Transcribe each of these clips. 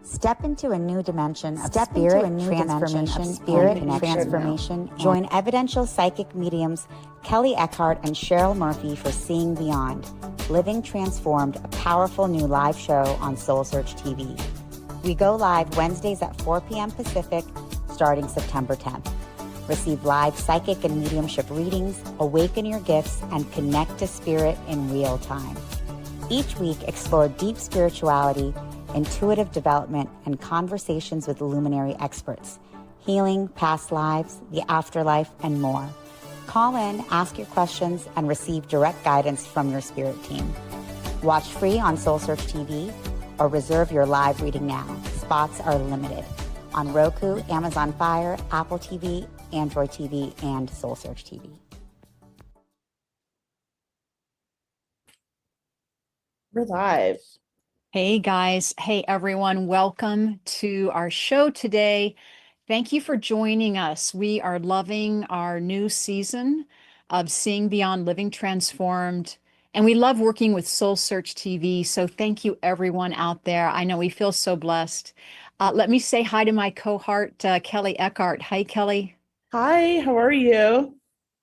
Step into a new dimension of spirit transformation. Join evidential psychic mediums Kelley Eckhardt and Cheryl Murphy for Seeing Beyond, Living Transformed, a powerful new live show on Soul Search TV. We go live Wednesdays at 4 p.m. Pacific, starting September 10th. Receive live psychic and mediumship readings, awaken your gifts, and connect to spirit in real time. Each week, explore deep spirituality, intuitive development, and conversations with luminary experts, healing, past lives, the afterlife, and more. Call in, ask your questions, and receive direct guidance from your spirit team. Watch free on Soul Search TV or reserve your live reading now. Spots are limited on Roku, Amazon Fire, Apple TV, Android TV, and Soul Search TV. We're live. Hey guys. Hey everyone. Welcome to our show today. Thank you for joining us. We are loving our new season of Seeing Beyond, Living Transformed. And we love working with Soul Search TV. So thank you everyone out there. I know we feel so blessed. Let me say hi to my cohort, Kelley Eckhardt. Hi, Kelley. Hi, how are you?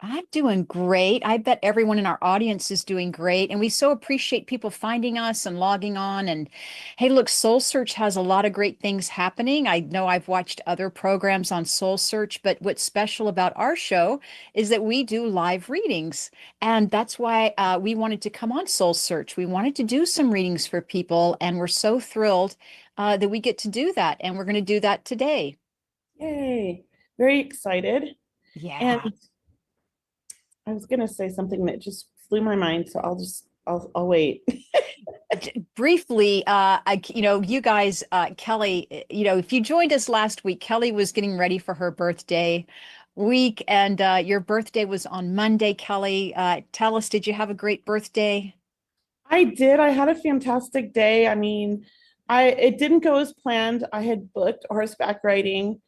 I'm doing great. I bet everyone in our audience is doing great. And we so appreciate people finding us and logging on. And hey, look, Soul Search has a lot of great things happening. I know I've watched other programs on Soul Search, but what's special about our show is that we do live readings. And that's why we wanted to come on Soul Search. We wanted to do some readings for people. And we're so thrilled that we get to do that. And we're going to do that today. Yay. Very excited. Yeah. And I was going to say something that just flew my mind, so I'll wait. Briefly, you guys, Kelley, if you joined us last week, Kelley was getting ready for her birthday week, and your birthday was on Monday, Kelley. Tell us, did you have a great birthday? I did. I had a fantastic day. I mean, it didn't go as planned. I had booked horseback riding,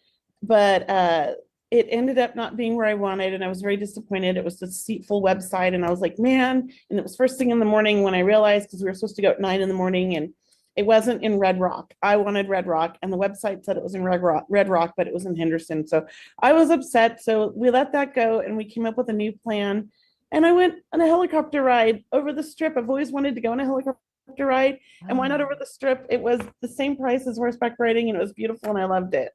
but it ended up not being where I wanted, and I was very disappointed. It was a deceitful website, and I was like, man, and it was first thing in the morning when I realized, because we were supposed to go at 9 in the morning, and it wasn't in Red Rock. I wanted Red Rock, and the website said it was in Red Rock, but it was in Henderson. So I was upset. So we let that go, and we came up with a new plan. And I went on a helicopter ride over the strip. I've always wanted to go on a helicopter ride, and why not over the strip? It was the same price as horseback riding, and it was beautiful, and I loved it.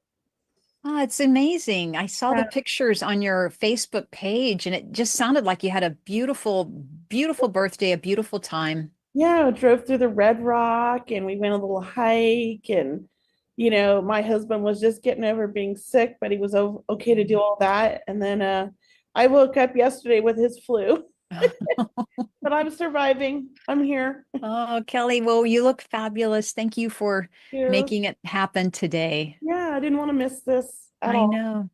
Oh, it's amazing. I saw the pictures on your Facebook page, and it just sounded like you had a beautiful, beautiful birthday, a beautiful time. Yeah, I drove through the Red Rock, and we went a little hike, and my husband was just getting over being sick, but he was okay to do all that. And then I woke up yesterday with his flu. But I'm surviving. I'm here. Oh, Kelley, well, you look fabulous. Thank you for making it happen today. Yeah, I didn't want to miss this at all. I know.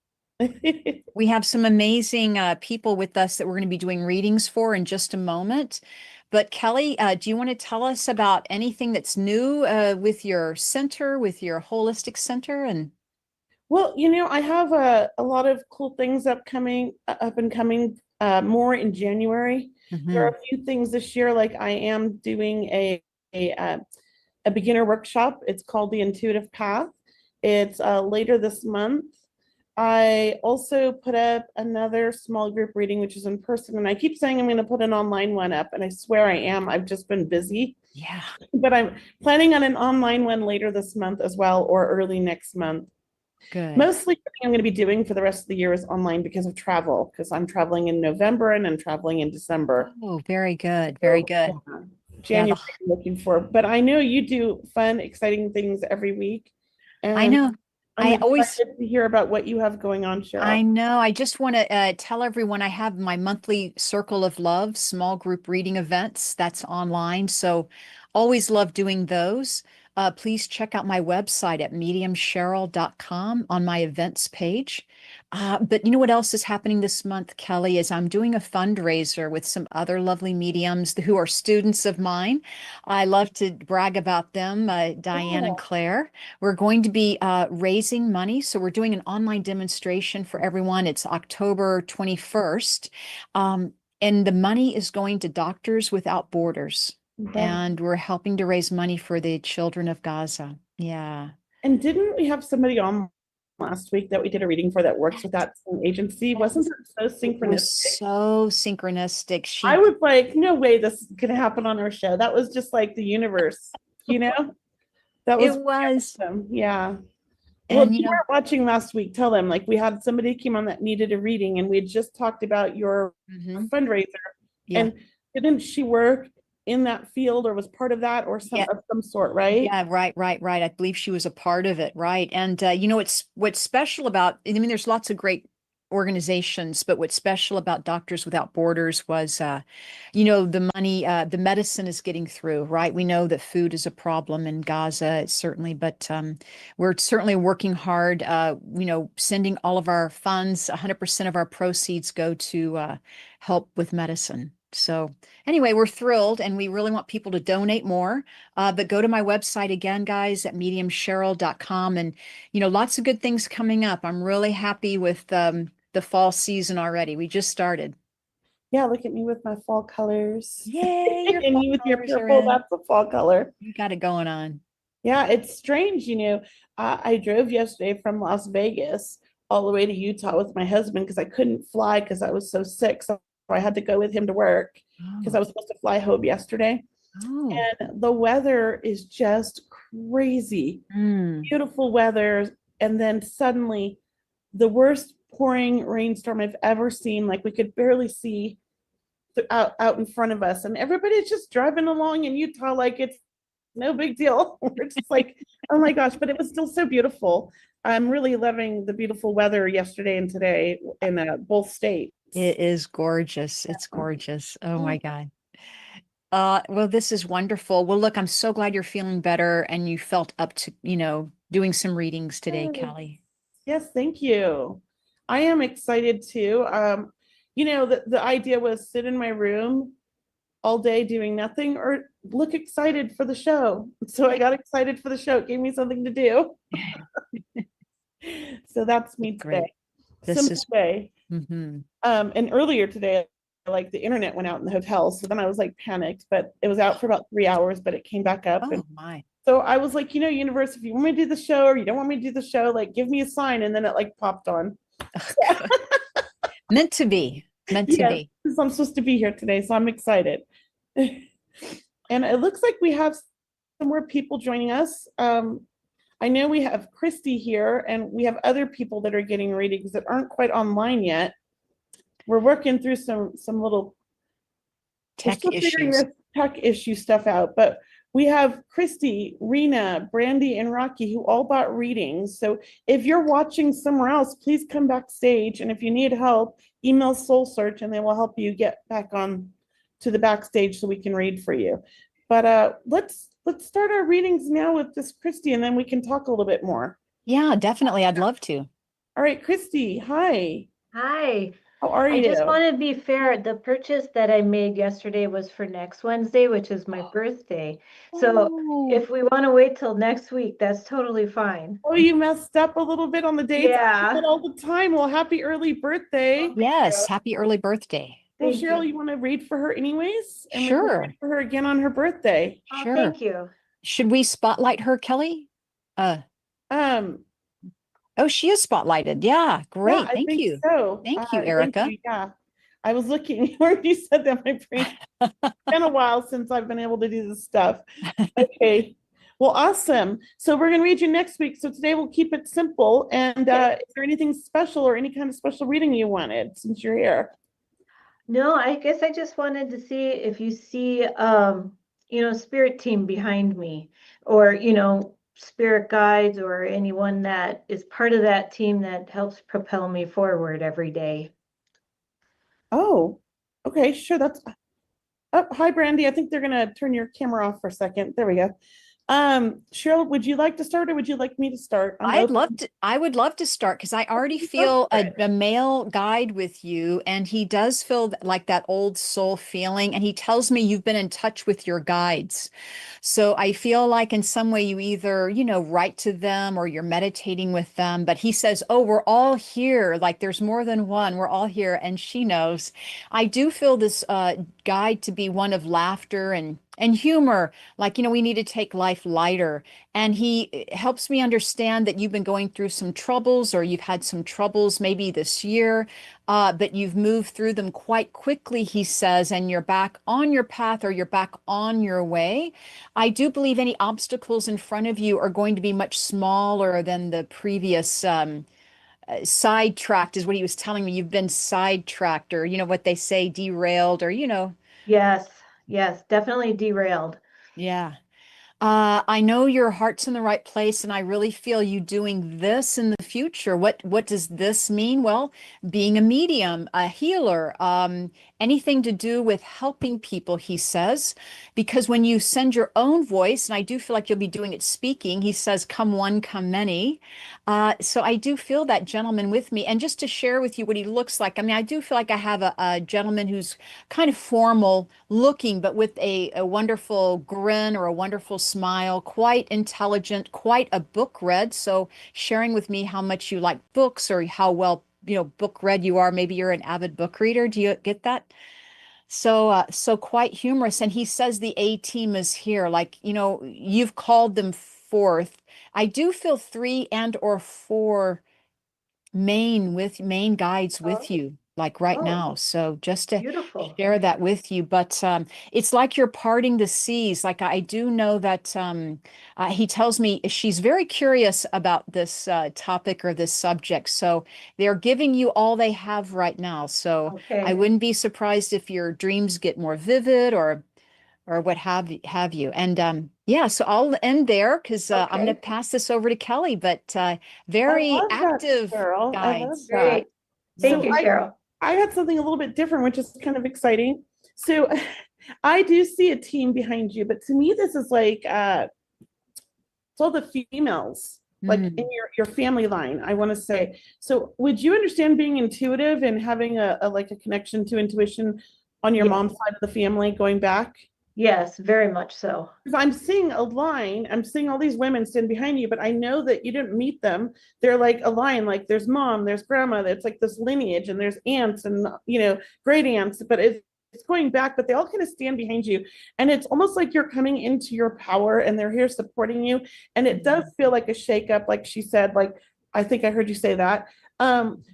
We have some amazing people with us that we're going to be doing readings for in just a moment. But Kelley, do you want to tell us about anything that's new with your center, with your holistic center? Well, I have a lot of cool things up and coming more in January. There are a few things this year, like I am doing a beginner workshop. It's called the Intuitive Path. It's later this month. I also put up another small group reading, which is in person. And I keep saying I'm going to put an online one up, and I swear I am. I've just been busy. Yeah. But I'm planning on an online one later this month as well, or early next month. Good. Mostly what I'm going to be doing for the rest of the year is online because of travel, because I'm traveling in November and I'm traveling in December. Oh, very good. Very good. January, I'm looking for. But I know you do fun, exciting things every week. And I know. I always to hear about what you have going on, Cheryl. I know. I just want to tell everyone I have my monthly Circle of Love small group reading events. That's online. So always love doing those. Please check out my website at mediumcheryl.com on my events page. But you know what else is happening this month, Kelley, is I'm doing a fundraiser with some other lovely mediums who are students of mine. I love to brag about them, Diane and Claire. We're going to be raising money. So we're doing an online demonstration for everyone. It's October 21st. And the money is going to Doctors Without Borders. And we're helping to raise money for the children of Gaza. Yeah. And didn't we have somebody on last week that we did a reading for that works with that same agency? Wasn't it so It was synchronistic? so synchronistic. I She, was like, no way this is gonna happen on our show. That was just like the universe, you know? That it was was, awesome. Yeah. Well, if and you weren't watching last week, tell them like we had somebody came on that needed a reading and we had just talked about your mhm, fundraiser. yeah, And didn't she work in that field or was part of that or some yeah, of some sort, right? yeah, right. I believe she was a part of it, right? And what's special about, I mean, there's lots of great organizations, but what's special about Doctors Without Borders was, the money, the medicine is getting through, right? We know that food is a problem in Gaza, certainly, but we're certainly working hard, sending all of our funds, 100% of our proceeds go to help with medicine. So anyway, we're thrilled and we really want people to donate more. But go to my website again, guys, at mediumcheryl.com. And, lots of good things coming up. I'm really happy with the fall season already. We just started. Yeah, look at me with my fall colors. Yay, your And fall you with your colors are purple, in. that's a fall color. You got it going on. Yeah, it's strange, I drove yesterday from Las Vegas all the way to Utah with my husband because I couldn't fly because I was so sick. So I had to go with him to work because I Oh, was supposed to fly home yesterday. oh. And the weather is just crazy. Mm. Beautiful weather. And then suddenly the worst pouring rainstorm I've ever seen. Like we could barely see out in front of us. And everybody's just driving along in Utah like it's no big deal. We're just like, oh my gosh, but it was still so beautiful. I'm really loving the beautiful weather yesterday and today in both states. It is gorgeous. It's gorgeous. Oh Yeah. my God. Well, this is wonderful. Well, look, I'm so glad you're feeling better and you felt up to, doing some readings today, Kelley. Yes, thank you. I am excited too. The idea was sit in my room all day doing nothing or look excited for the show. So I got excited for the show. It gave me something to do. So that's me today. Great. This Simple is, day. mhm. And earlier today, like the internet went out in the hotel. So then I was like panicked, but it was out for about 3 hours, but it came back up. And Oh my. so I was like, universe, if you want me to do the show or you don't want me to do the show, like give me a sign. And then it like popped on. Meant to be. Meant to Yeah, be. I'm supposed to be here today, so I'm excited. And it looks like we have some more people joining us. I know we have Christie here, and we have other people that are getting readings that aren't quite online yet. We're working through some little Tech figuring issues. this tech issue stuff out, but we have Christie, Reena, Brandy, and Rocky who all bought readings. So if you're watching somewhere else, please come backstage. And if you need help, email Soul Search and they will help you get back on to the backstage so we can read for you. But let's start our readings now with this Christie, and then we can talk a little bit more. Yeah, definitely. I'd love to. All right, Christie, hi. Hi. How are I you? just want to be fair. The purchase that I made yesterday was for next Wednesday, which is my birthday. So Oh, if we want to wait till next week, that's totally fine. Oh, you messed up a little bit on the dates. I do Yeah. it all the time. Well, happy early birthday. yes. Happy early birthday. Well, Thank Cheryl, you. you want to read for her anyways? And we can Sure. read for her again on her birthday. Oh, Sure. thank you. Should we spotlight her, Kelley? Um, Oh, she is spotlighted. Yeah, great. yeah, I Thank think you. so. Thank you, Erica. Yeah. I was looking when you said that, my brain. It's been a while since I've been able to do this stuff. Okay. Well, awesome. So we're going to read you next week. So today we'll keep it simple. And is there anything special or any kind of special reading you wanted since you're here? No, I guess I just wanted to see if you see, spirit team behind me or, spirit guides or anyone that is part of that team that helps propel me forward every day. Oh, okay, sure. That's hi, Brandy. I think they're gonna turn your camera off for a second. There we go. Cheryl, would you like to start or would you like me to start? I would love to start because I already feel a male guide with you, and he does feel like that old soul feeling, and he tells me you've been in touch with your guides. So I feel like in some way you either, write to them or you're meditating with them, but he says, oh, we're all here. Like there's more than one. We're all here. And she knows. I do feel this guide to be one of laughter and And humor, like, we need to take life lighter. And he helps me understand that you've been going through some troubles, or you've had some troubles maybe this year, but you've moved through them quite quickly, he says, and you're back on your path, or you're back on your way. I do believe any obstacles in front of you are going to be much smaller than the previous sidetracked, is what he was telling me. You've been sidetracked, or, what they say, derailed, or. Yes, yes, definitely derailed. Yeah. I know your heart's in the right place, and I really feel you doing this in the future. What does this mean? Well, being a medium, a healer, anything to do with helping people, he says, because when you send your own voice, and I do feel like you'll be doing it speaking, he says, come one, come many. So I do feel that gentleman with me. And just to share with you what he looks like, I mean, I do feel like I have a gentleman who's kind of formal looking, but with a wonderful grin or a wonderful smile, quite intelligent, quite a book read. So sharing with me how much you like books, or how well, book read you are. Maybe you're an avid book reader. Do you get that? So quite humorous. And he says the A team is here. Like, you've called them forth. I do feel 3 and or 4 main guides with Oh, you, like right oh, now. So just to beautiful. share that with you. But it's like you're parting the seas. Like, I do know that he tells me she's very curious about this topic or this subject. So they're giving you all they have right now. So I Okay. wouldn't be surprised if your dreams get more vivid, or what have you. And yeah, so I'll end there, because I'm going to Okay. pass this over to Kelley. But I very love that, active Cheryl. I love guides. that. Great. Thank Yeah. So you, Cheryl. I had something a little bit different, which is kind of exciting. So I do see a team behind you, but to me, this is like it's all the females, like in Mm. your family line, I want to say. So would you understand being intuitive and having a like a connection to intuition on your Yeah. mom's side of the family going back? Yes, very much so. Because I'm seeing a line, I'm seeing all these women stand behind you, but I know that you didn't meet them. They're like a line, like there's mom, there's grandma, it's like this lineage, and there's aunts and great aunts, but it's going back, but they all kind of stand behind you. And it's almost like you're coming into your power and they're here supporting you. And it does feel like a shakeup, like she said, like I think I heard you say that.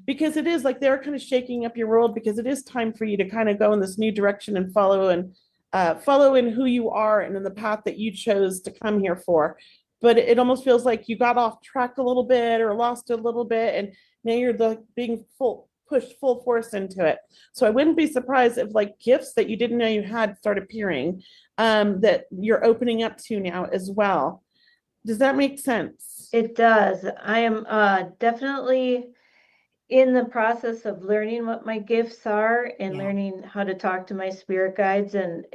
Because it is like they're kind of shaking up your world, because it is time for you to kind of go in this new direction and follow in who you are and in the path that you chose to come here for. But it almost feels like you got off track a little bit or lost a little bit, and now you're being pushed full force into it. So I wouldn't be surprised if like gifts that you didn't know you had start appearing, that you're opening up to now as well. Does that make sense? It does. I am definitely in the process of learning what my gifts are and Yeah. learning how to talk to my spirit guides and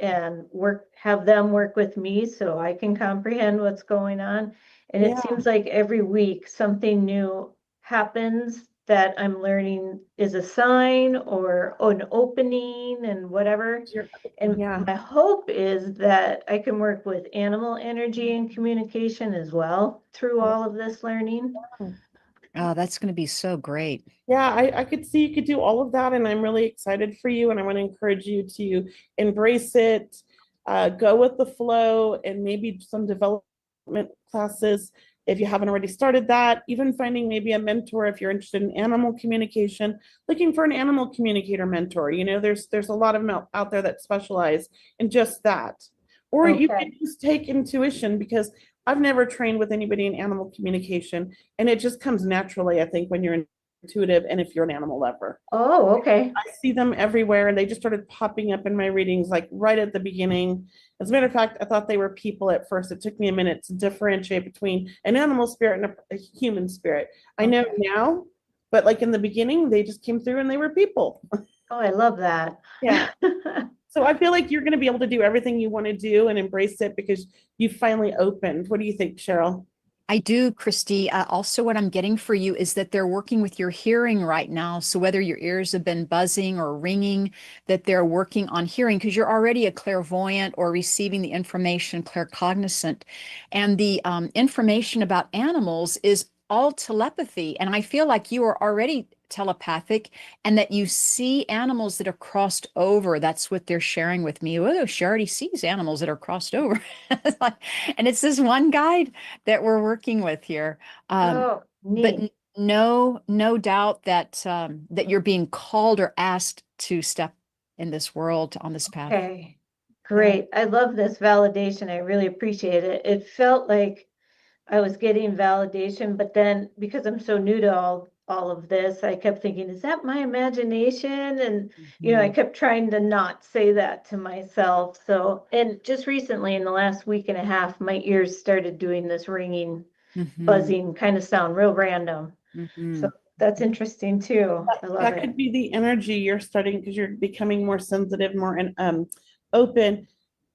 have them work with me so I can comprehend what's going on. And it Yeah. seems like every week something new happens that I'm learning is a sign or an opening and whatever. And Yeah. my hope is that I can work with animal energy and communication as well through all of this learning. Oh, that's going to be so great. Yeah, I could see you could do all of that, and I'm really excited for you. And I want to encourage you to embrace it, go with the flow, and maybe some development classes if you haven't already started that. Even finding maybe a mentor if you're interested in animal communication, looking for an animal communicator mentor. There's a lot of them out there that specialize in just that. Or you Okay. can just take intuition, because I've never trained with anybody in animal communication, and it just comes naturally, I think, when you're intuitive and if you're an animal lover. Oh, okay. I see them everywhere, and they just started popping up in my readings like right at the beginning. As a matter of fact, I thought they were people at first. It took me a minute to differentiate between an animal spirit and a human spirit. I know now, but like in the beginning, they just came through and they were people. Oh, I love that. Yeah. So I feel like you're going to be able to do everything you want to do and embrace it, because you finally opened. What do you think, Cheryl? I do, Christie. Also, what I'm getting for you is that they're working with your hearing right now. So whether your ears have been buzzing or ringing, that they're working on hearing, because you're already a clairvoyant or receiving the information, claircognizant. And the information about animals is all telepathy. And I feel like you are already telepathic, and that you see animals that are crossed over. That's what they're sharing with me. Oh, she already sees animals that are crossed over. And it's this one guide that we're working with here. Oh, But neat. no doubt that that you're being called or asked to step in this world on this path. Okay, great. I love this validation. I really appreciate it. It felt like I was getting validation, but then because I'm so new to all of this, I kept thinking, is that my imagination? And I kept trying to not say that to myself. So, and just recently in the last week and a half, my ears started doing this ringing, buzzing kind of sound, real random. So that's interesting too. I love That it. could be the energy you're starting, because you're becoming more sensitive, more open.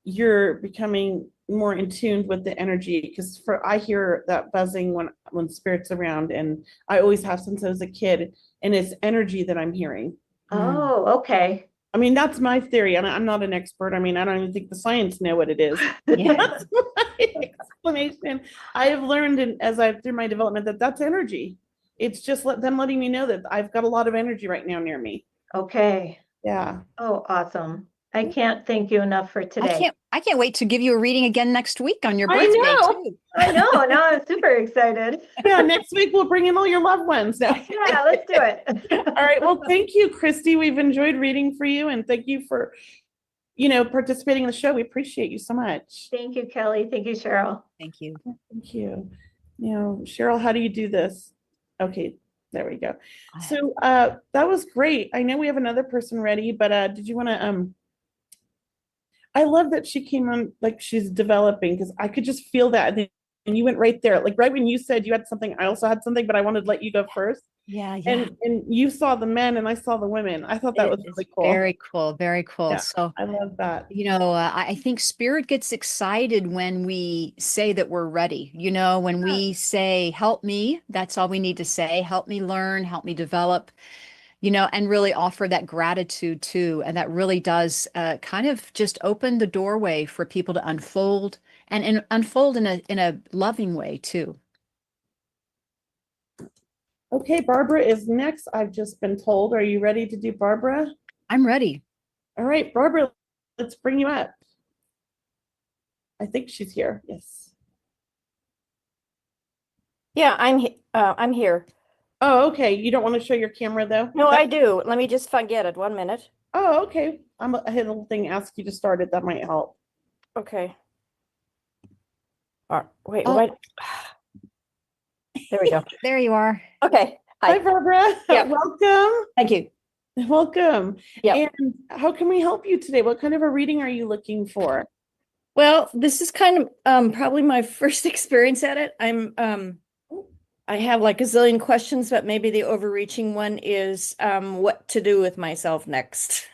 You're becoming more in tune with the energy, because I hear that buzzing when spirit's around, and I always have since I was a kid, and it's energy that I'm hearing. Oh, okay. I mean, that's my theory, and I'm not an expert. I mean, I don't even think the science know what it is. Yeah. That's my explanation. I have learned through my development that that's energy. It's just them letting me know that I've got a lot of energy right now near me. Okay. Yeah. Oh, awesome. I can't thank you enough for today. I can't wait to give you a reading again next week on your I birthday know. too. I know. Now I'm super excited. Yeah, next week we'll bring in all your loved ones. No. Yeah, let's do it. All right. Well, thank you, Christie. We've enjoyed reading for you, and thank you for, participating in the show. We appreciate you so much. Thank you, Kelley. Thank you, Cheryl. Thank you. Thank you. Now, Cheryl, how do you do this? Okay, there we go. So that was great. I know we have another person ready, but did you want to I love that she came on like she's developing, because I could just feel that. And you went right there. Like right when you said you had something, I also had something, but I wanted to let you go first. Yeah. And you saw the men and I saw the women. I thought that was really cool. Very cool. Very cool. Yeah, So I love that. I think spirit gets excited when we say that we're ready. When we say, help me, that's all we need to say. Help me learn, help me develop, and really offer that gratitude too. And that really does kind of just open the doorway for people to unfold and unfold in a loving way too. Okay, Barbara is next. I've just been told. Are you ready to do Barbara? I'm ready. All right, Barbara, let's bring you up. I think she's here. Yes. Yeah, I'm here. Oh, okay. You don't want to show your camera though? No, I do. Let me just get it. 1 minute. Oh, okay. I had a little thing ask you to start it. That might help. Okay. Wait, Oh. what? There we go. There you are. Okay. Hi, Hi. Barbara. Yeah. Welcome. Thank you. Welcome. Yeah. And how can we help you today? What kind of a reading are you looking for? Well, this is kind of probably my first experience at it. I have like a zillion questions, but maybe the overreaching one is what to do with myself next.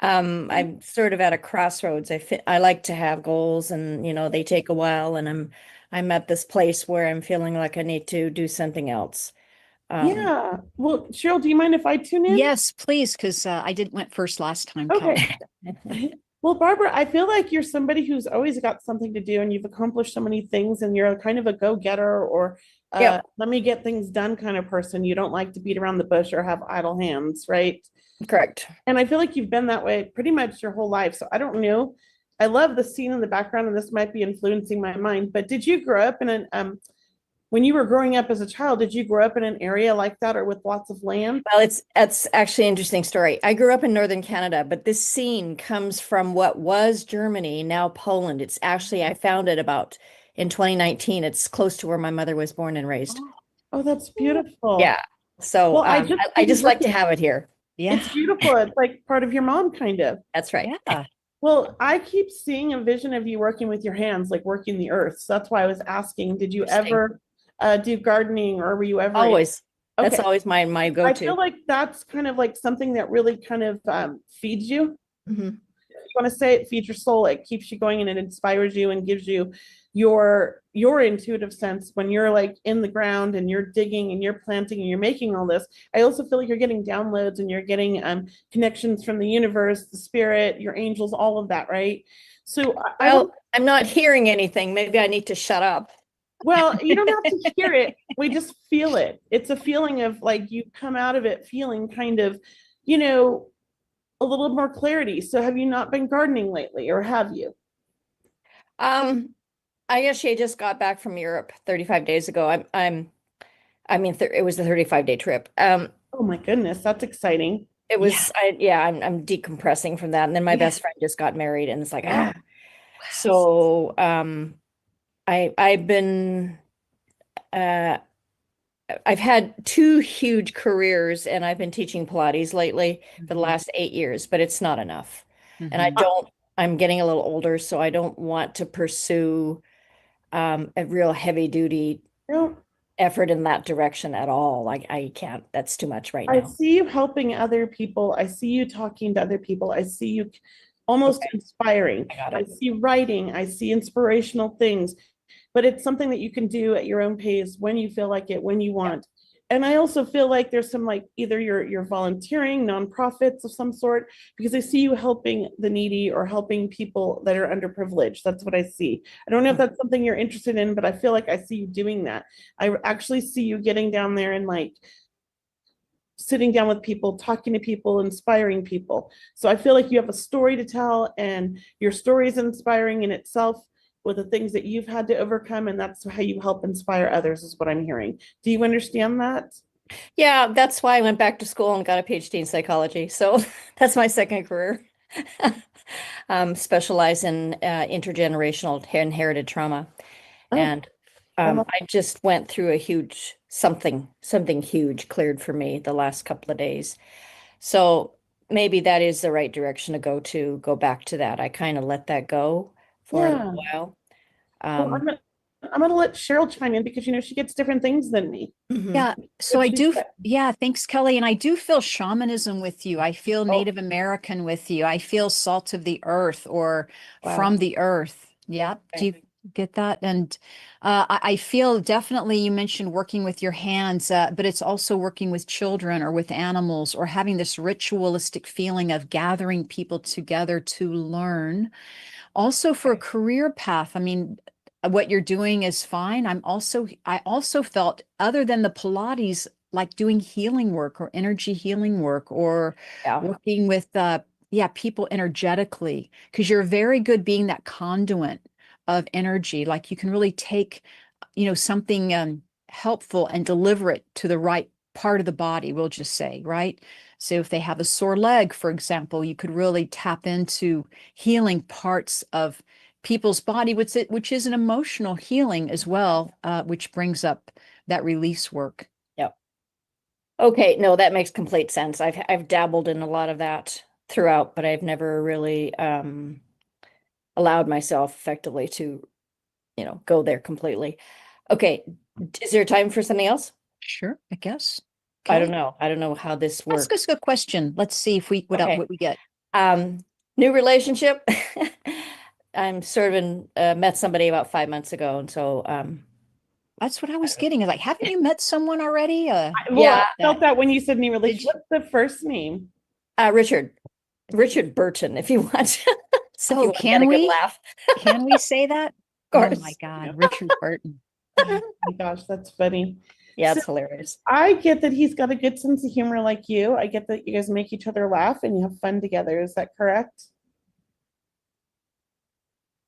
I'm sort of at a crossroads. I like to have goals, and they take a while, and I'm at this place where I'm feeling like I need to do something else. Yeah. Well, Cheryl, do you mind if I tune in? Yes, please, because I went first last time. Okay. Well, Barbara, I feel like you're somebody who's always got something to do, and you've accomplished so many things, and you're kind of a go-getter, or let me get things done kind of person. You don't like to beat around the bush or have idle hands, right? Correct. And I feel like you've been that way pretty much your whole life. So I don't know. I love the scene in the background, and this might be influencing my mind, but did you grow up in when you were growing up as a child, did you grow up in an area like that or with lots of land? Well, it's actually an interesting story. I grew up in northern Canada, but this scene comes from what was Germany, now Poland. It's actually, I found it about in 2019. It's close to where my mother was born and raised. Oh, that's beautiful. Yeah. So Well, I just like to have it here. Yeah, It's beautiful. It's like part of your mom, kind of. That's right. yeah. Well, I keep seeing a vision of you working with your hands, like working the earth. So that's why I was asking, did you Interesting. ever do gardening, or were you ever? Always. That's Okay. always my I go-to. feel like that's kind of like something that really kind of feeds you. Mhm. You want to say it feeds your soul. It keeps you going, and it inspires you and gives you your intuitive sense when you're like in the ground and you're digging and you're planting and you're making all this. I also feel like you're getting downloads and you're getting connections from the universe, the spirit, your angels, all of that, right? So Well, I'm not hearing anything. Maybe I need to shut up. Well, you don't have to hear it. We just feel it. It's a feeling of like you come out of it feeling kind of, you know, a little more clarity. So have you not been gardening lately, or have you? I actually just got back from Europe 35 days ago. It was a 35-day trip. Oh my goodness, that's exciting. It was, I'm decompressing from that. And then my best friend just got married, and it's like, so, I've been, I've had two huge careers, and I've been teaching Pilates lately for the last 8 years, but it's not enough. And I'm getting a little older, so I don't want to pursue a real heavy duty No, effort in that direction at all. Like I can't, that's too much right I now. see you helping other people. I see you talking to other people. I see you almost inspiring. I got I it. see writing. I see inspirational things, but it's something that you can do at your own pace when you feel like it, when you want. And I also feel like there's some like either you're volunteering, nonprofits of some sort, because I see you helping the needy or helping people that are underprivileged. That's what I see. I don't know if that's something you're interested in, but I feel like I see you doing that. I actually see you getting down there and like sitting down with people, talking to people, inspiring people. So I feel like you have a story to tell, and your story is inspiring in itself with the things that you've had to overcome, and that's how you help inspire others, is what I'm hearing. Do you understand that? Yeah, that's why I went back to school and got a PhD in psychology. So that's my second career. Specialize in intergenerational inherited trauma. And I just went through a huge something huge cleared for me the last couple of days. So maybe that is the right direction to go back to that. I kind of let that go for a little while. Well, I'm gonna let Cheryl chime in because she gets different things than me. Yeah. So I do. Yeah. Thanks, Kelley. And I do feel shamanism with you. I feel Native American with you. I feel salt of the earth or from the earth. Yeah. Do you get that? And I feel definitely, you mentioned working with your hands, but it's also working with children or with animals, or having this ritualistic feeling of gathering people together to learn. Also for a career path, I mean, what you're doing is fine. I also felt, other than the Pilates, like doing healing work or energy healing work, or working with people energetically, because you're very good being that conduit of energy. Like you can really take, something helpful and deliver it to the right part of the body, we'll just say, right? So if they have a sore leg, for example, you could really tap into healing parts of people's body, which is an emotional healing as well, which brings up that release work. Yep. Okay, no, that makes complete sense. I've dabbled in a lot of that throughout, but I've never really allowed myself effectively to, go there completely. Okay, is there time for something else? Sure, I guess. Okay. I don't know how this works. That's a good question. Let's see if what we get. New relationship. I'm sort of met somebody about 5 months ago, and so that's what I was getting. Like, haven't you met someone already? I felt that when you said new relationship. What's the first name? Richard Burton, if you want. So can we laugh? Can we say that? Of course. Oh my God, Richard Burton. Oh my gosh, that's funny. Yeah, it's hilarious. I get that he's got a good sense of humor like you. I get that you guys make each other laugh and you have fun together. Is that correct?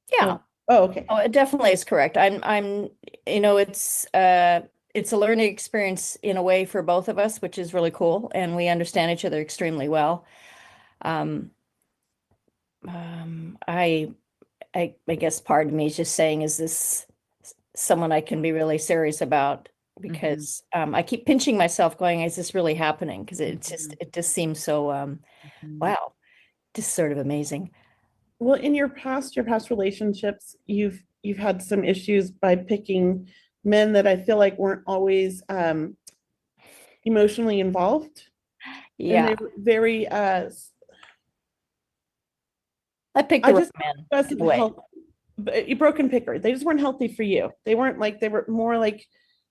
Yeah. Oh, okay. Oh, it definitely is correct. It's a learning experience in a way for both of us, which is really cool, and we understand each other extremely well. I guess part of me is just saying, is this someone I can be really serious about? Because I keep pinching myself going, is this really happening? Because it just seems so wow, just sort of amazing. Well, in your past relationships, you've had some issues by picking men that I feel like weren't always emotionally involved. Yeah. And they were very I picked the right man in a way. Broken picker. They just weren't healthy for you. They weren't like, they were more like,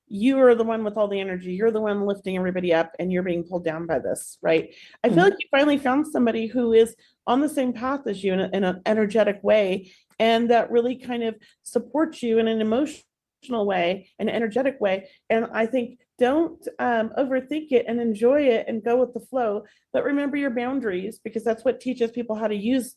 you are the one with all the energy. You're the one lifting everybody up, and you're being pulled down by this, right? I feel like you finally found somebody who is on the same path as you in an energetic way, and that really kind of supports you in an emotional way, an energetic way. And I think don't overthink it and enjoy it and go with the flow. But remember your boundaries, because that's what teaches people how to use.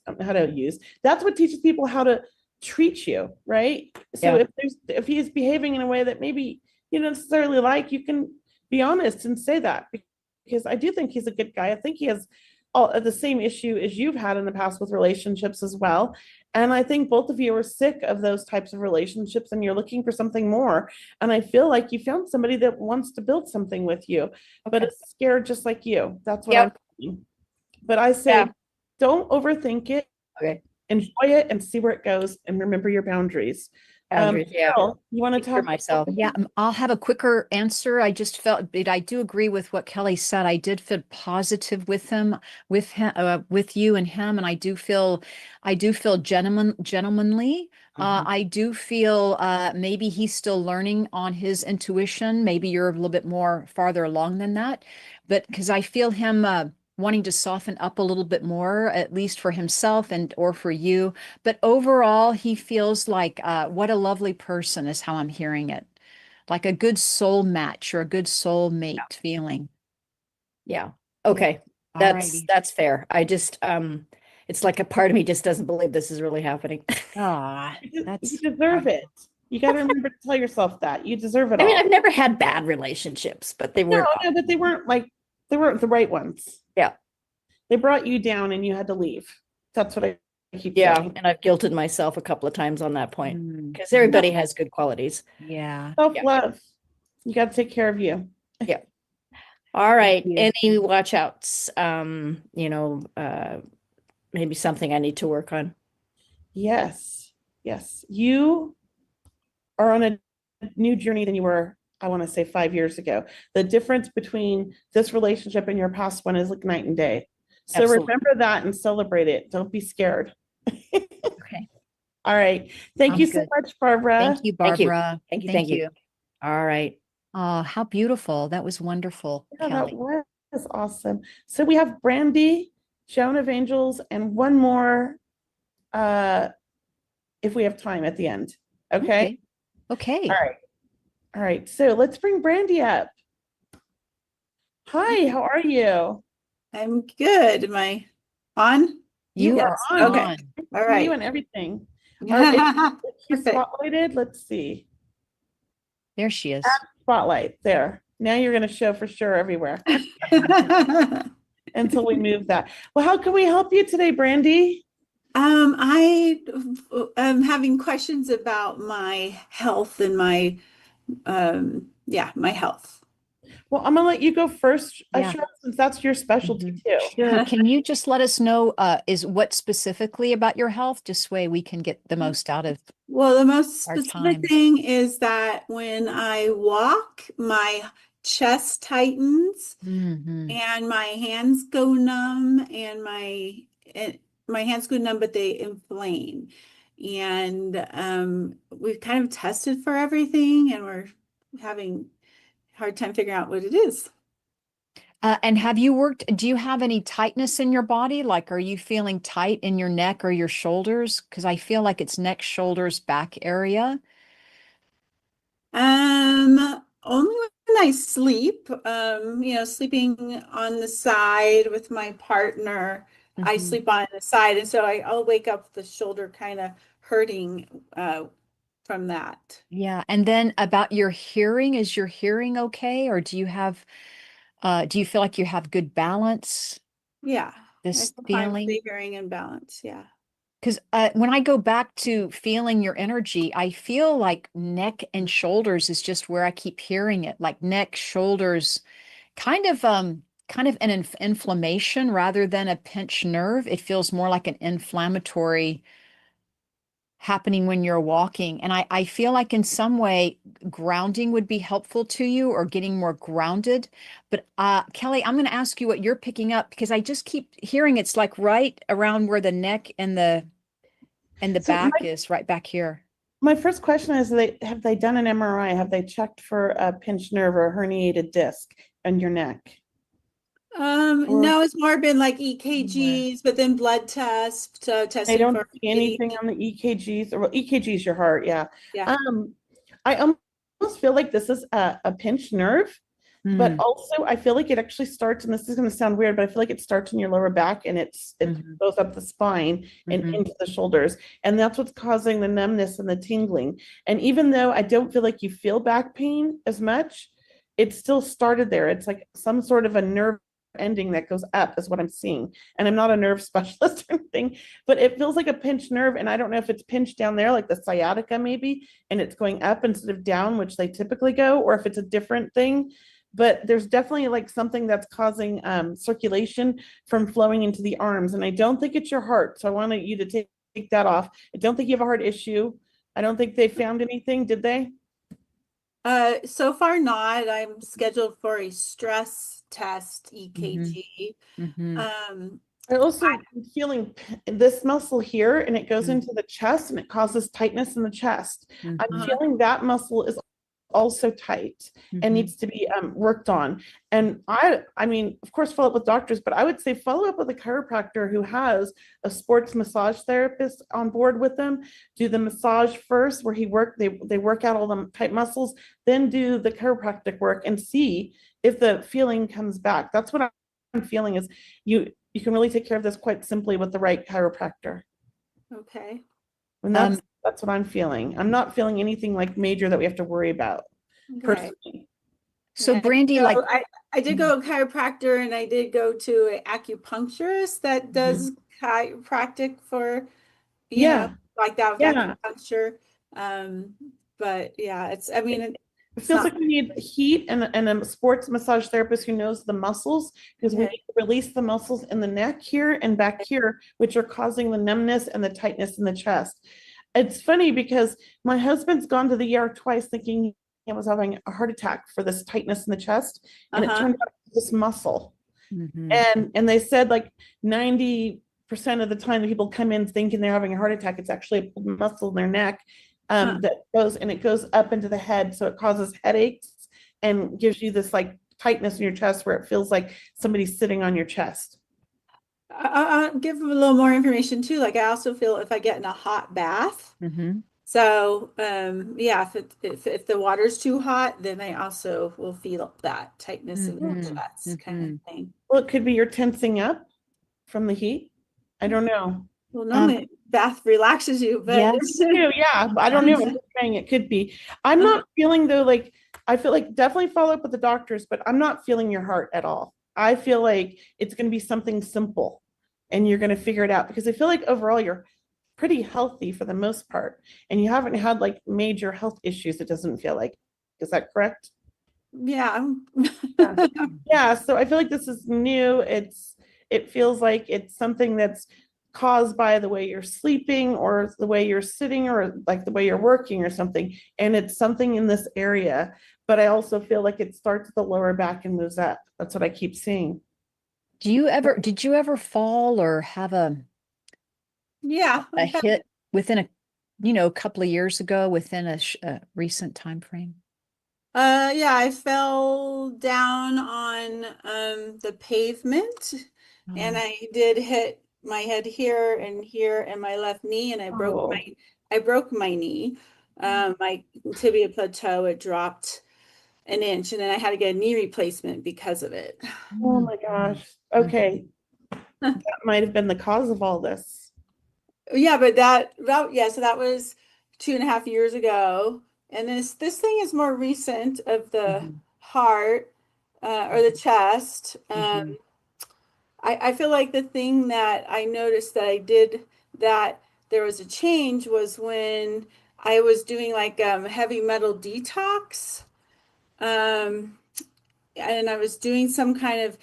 That's what teaches people how to treat you, right? So Yeah. if he's behaving in a way that maybe you don't necessarily like, you can be honest and say that, because I do think he's a good guy. I think he has all the same issue as you've had in the past with relationships as well. And I think both of you are sick of those types of relationships and you're looking for something more. And I feel like you found somebody that wants to build something with you, but is scared just like you. That's what I'm thinking. But I say, don't overthink it. Okay. Enjoy it and see where it goes, and remember your boundaries. Cheryl, you want to talk for myself? Yeah, I'll have a quicker answer. I just felt, but I do agree with what Kelley said. I did feel positive with him, with you and him, and I do feel gentlemanly. I do feel maybe he's still learning on his intuition. Maybe you're a little bit more farther along than that, but because I feel him wanting to soften up a little bit more, at least for himself and or for you. But overall, he feels like what a lovely person is how I'm hearing it. Like a good soul match or a good soul mate feeling. Yeah. Okay. Alrighty. That's fair. I just it's like a part of me just doesn't believe this is really happening. You deserve it. You got to remember to tell yourself that you deserve it I all. mean, I've never had bad relationships, but they weren't. No, but they weren't the right ones. Yeah. They brought you down and you had to leave. That's what I keep saying. And I've guilted myself a couple of times on that point, because everybody has good qualities. Yeah. Self-love. You got to take care of you. Yeah. All right. you. Any watch outs? Maybe something I need to work on. Yes. You are on a new journey than you were, I want to say 5 years ago. The difference between this relationship and your past one is like night and day. So Absolutely. remember that and celebrate it. Don't be scared. Okay. All right. Thank Sounds you so good. much, Barbara. Thank you, Thank you. Barbara. Thank you. All right. Oh, how beautiful. That was wonderful, Yeah, Kelley. that was awesome. So we have Brandy, Joan of Angels, and one more if we have time at the end. Okay. Okay. All right. So let's bring Brandy up. Hi, how are you? I'm good. Am I on? You Yes. are Okay. on. All right. You and everything. Are you Perfect. spotlighted? Let's see. There she is. Spotlight there. Now you're going to show for sure everywhere until we move that. Well, how can we help you today, Brandy? I am having questions about my health and my health. Well, I'm going to let you go first, Yeah. Cheryl, since that's your specialty too. Sure. Can you just let us know is what specifically about your health, just so we can get the most out of Well, the most our specific time. thing is that when I walk, my chest tightens Mhm. and my hands go numb and my hands go numb, but they inflame. And we've kind of tested for everything and we're having a hard time figuring out what it is. And do you have any tightness in your body? Like, are you feeling tight in your neck or your shoulders? Because I feel like it's neck, shoulders, back area. Only when I sleep, sleeping on the side with my partner, I Mhm. sleep on the side. And so I'll wake up with the shoulder kind of hurting from that. Yeah. And then about your hearing, is your hearing okay? Or do you feel like you have good balance? Yeah. This I feel fine with feeling? the hearing and balance. Yeah. Because when I go back to feeling your energy, I feel like neck and shoulders is just where I keep hearing it, like neck, shoulders, kind of an inflammation rather than a pinched nerve. It feels more like an inflammatory happening when you're walking. And I feel like in some way grounding would be helpful to you, or getting more grounded. But Kelley, I'm going to ask you what you're picking up, because I just keep hearing it's like right around where the neck and the So back is, right back here. My first question is, have they done an MRI? Have they checked for a pinched nerve or a herniated disc in your neck? No, it's more been like EKGs, but then blood tests, They testing don't for see anything on the EKGs, or well, EKGs your heart, yeah. Yeah. I almost feel like this is a pinched nerve, but also I feel like it actually starts, and this is going to sound weird, but I feel like it starts in your lower back and it goes up the spine and into the shoulders. And that's what's causing the numbness and the tingling. And even though I don't feel like you feel back pain as much, it still started there. It's like some sort of a nerve ending that goes up is what I'm seeing. And I'm not a nerve specialist or anything, but it feels like a pinched nerve. And I don't know if it's pinched down there, like the sciatica maybe, and it's going up instead of down, which they typically go, or if it's a different thing. But there's definitely like something that's causing circulation from flowing into the arms. And I don't think it's your heart. So I wanted you to take that off. I don't think you have a heart issue. I don't think they found anything, did they? So far not. I'm scheduled for a stress test, EKG. I also am feeling this muscle here, and it goes into the chest and it causes tightness in the chest. I'm feeling that muscle is also tight and needs to be worked on. And I mean, of course, follow up with doctors, but I would say follow up with a chiropractor who has a sports massage therapist on board with them. Do the massage first, where they work out all the tight muscles, then do the chiropractic work and see if the feeling comes back. That's what I'm feeling is you can really take care of this quite simply with the right chiropractor. Okay. And that's what I'm feeling. I'm not feeling anything like major that we have to worry about personally. So Yeah. Brandy, So like I did go to a chiropractor, and I did go to an acupuncturist that does chiropractic for, you know, like that with acupuncture. But yeah, I mean, it feels like we need heat and a sports massage therapist who knows the muscles, because we need to release the muscles in the neck here and back here, which are causing the numbness and the tightness in the chest. It's funny because my husband's gone to the ER twice thinking he was having a heart attack for this tightness in the chest, and it turned out this muscle. And they said like 90% of the time that people come in thinking they're having a heart attack, it's actually a muscle in their neck that goes up into the head, so it causes headaches and gives you this like tightness in your chest where it feels like somebody's sitting on your chest. I'll give a little more information too. Like I also feel if I get in a hot bath. So yeah, if the water's too hot, then I also will feel that tightness in the chest kind of thing. Well, it could be you're tensing up from the heat. I don't know. Well, normally bath relaxes you, but yeah, I don't know. I'm just saying it could be. I'm not feeling though, like I feel like definitely follow up with the doctors, but I'm not feeling your heart at all. I feel like it's going to be something simple and you're going to figure it out, because I feel like overall you're pretty healthy for the most part, and you haven't had like major health issues. It doesn't feel like. Is that correct? Yeah. Yeah. So I feel like this is new. It feels like it's something that's caused by the way you're sleeping or the way you're sitting or like the way you're working or something. And it's something in this area, but I also feel like it starts at the lower back and moves up. That's what I keep seeing. did you ever fall or have a hit within a couple of years ago, within a recent time frame? Yeah, I fell down on the pavement, and I did hit my head here and my left knee, and I broke my knee. My tibia plateau, it dropped an inch, and then I had to get a knee replacement because of it. Oh my gosh. Okay. That might have been the cause of all this. Yeah, but so that was 2.5 years ago. And this thing is more recent of the heart or the chest. I feel like the thing that I noticed that I did that there was a change was when I was doing like heavy metal detox. And I was doing some kind of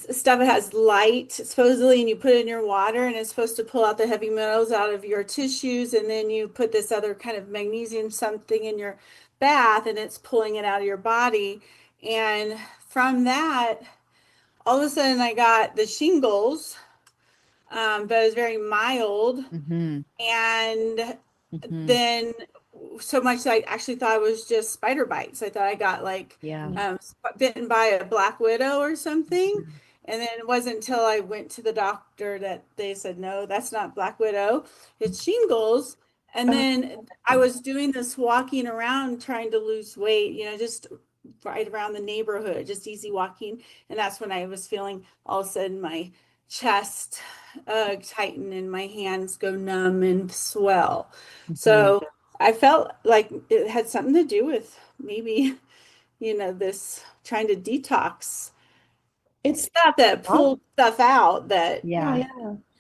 stuff that has light supposedly, and you put it in your water, and it's supposed to pull out the heavy metals out of your tissues, and then you put this other kind of magnesium something in your bath, and it's pulling it out of your body. And from that, all of a sudden I got the shingles, but it was very mild. And then so much that I actually thought it was just spider bites. I thought I got like bitten by a black widow or something. And then it wasn't until I went to the doctor that they said, no, that's not black widow, it's shingles. And then I was doing this walking around trying to lose weight, you know, just right around the neighborhood, just easy walking. And that's when I was feeling all of a sudden my chest tighten and my hands go numb and swell. So I felt like it had something to do with maybe, you know, this trying to detox. It's stuff that pulled stuff out that. Yeah,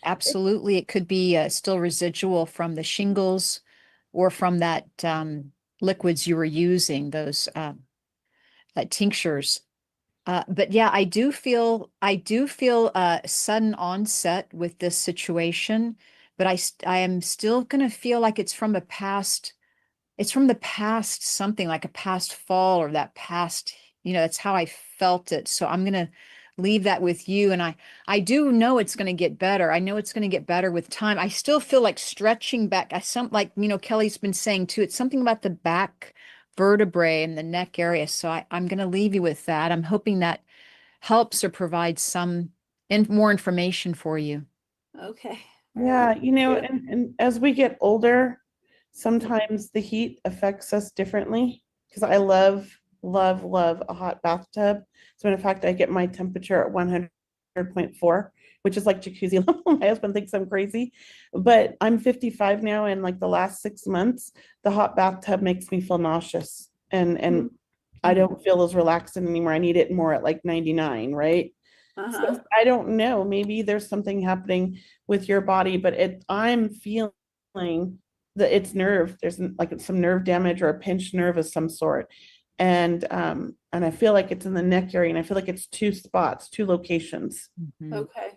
absolutely. It could be still residual from the shingles or from that liquids you were using, those tinctures. But yeah, I do feel sudden onset with this situation, but I am still gonna feel like it's from a past. It's from the past, something like a past fall or that past, you know, that's how I felt it. So I'm gonna leave that with you. And I do know it's gonna get better. I know it's gonna get better with time. I still feel like stretching back. Like, you know, Kelley's been saying too, it's something about the back vertebrae and the neck area. So I'm gonna leave you with that. I'm hoping that helps or provides some more information for you. Okay. Yeah, you know, and as we get older, sometimes the heat affects us differently because I love a hot bathtub. So in fact, I get my temperature at 100.4, which is like jacuzzi level. My husband thinks I'm crazy, but I'm 55 now, and like the last 6 months, the hot bathtub makes me feel nauseous, and I don't feel as relaxing anymore. I need it more at like 99, right? So I don't know. Maybe there's something happening with your body, but I'm feeling that it's nerve. There's like some nerve damage or a pinched nerve of some sort. And I feel like it's in the neck area, and I feel like it's 2 spots, 2 locations. Okay.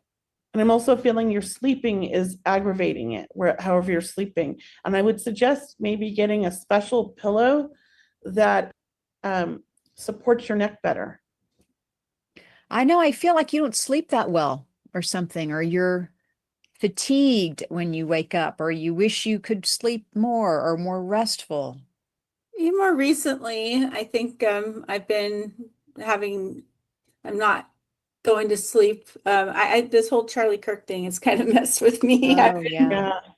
And I'm also feeling your sleeping is aggravating it, however you're sleeping. And I would suggest maybe getting a special pillow that supports your neck better. I know, I feel like you don't sleep that well or something, or you're fatigued when you wake up, or you wish you could sleep more or more restful. More recently, I think I've been I'm not going to sleep. This whole Charlie Kirk thing has kind of messed with me. Oh,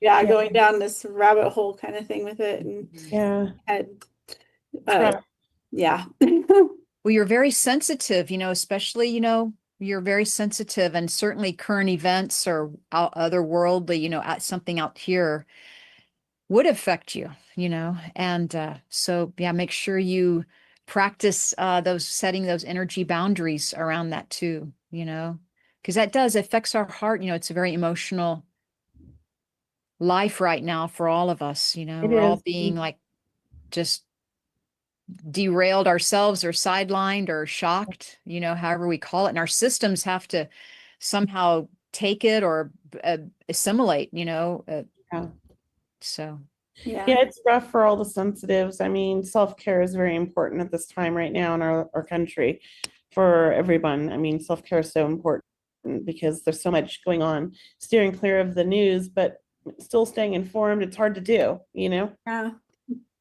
yeah. Going down this rabbit hole kind of thing with it. And yeah. Well, you're very sensitive, you know, especially, you know, you're very sensitive, and certainly current events or otherworldly, you know, something out here would affect you, you know. And so, yeah, make sure you practice setting those energy boundaries around that too, you know, because that affects our heart. You know, it's a very emotional life right now for all of us, you know. We're all being like just derailed ourselves or sidelined or shocked, you know, however we call it. And our systems have to somehow take it or assimilate, you know. So. Yeah, it's rough for all the sensitives. I mean, self-care is very important at this time right now in our country for everyone. I mean, self-care is so important because there's so much going on, steering clear of the news, but still staying informed. It's hard to do, you know? Yeah.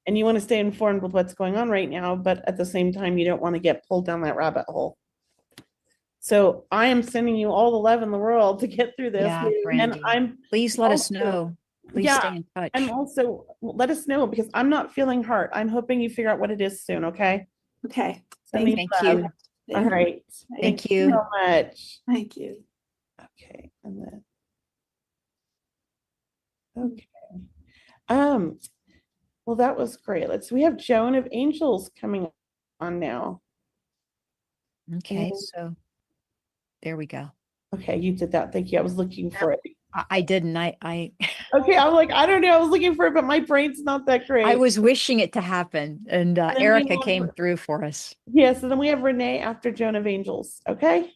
And you want to stay informed with what's going on right now, but at the same time, you don't want to get pulled down that rabbit hole. So I am sending you all the love in the world to get through this. Yeah, Brandy. And please let us know. Please stay in touch. I'm also, let us know, because I'm not feeling hurt. I'm hoping you figure out what it is soon, okay? Okay. Thank you. All right. Thank you so much. Thank you. Okay. And then, okay. Well, that was great. We have Joan of Angels coming on now. Okay, so there we go. Okay, you did that. Thank you. I was looking for it. I didn't. I Okay, I'm like, I don't know. I was looking for it, but my brain's not that great. I was wishing it to happen, and Erica came through for us. Yes, and then we have Renee after Joan of Angels. Okay.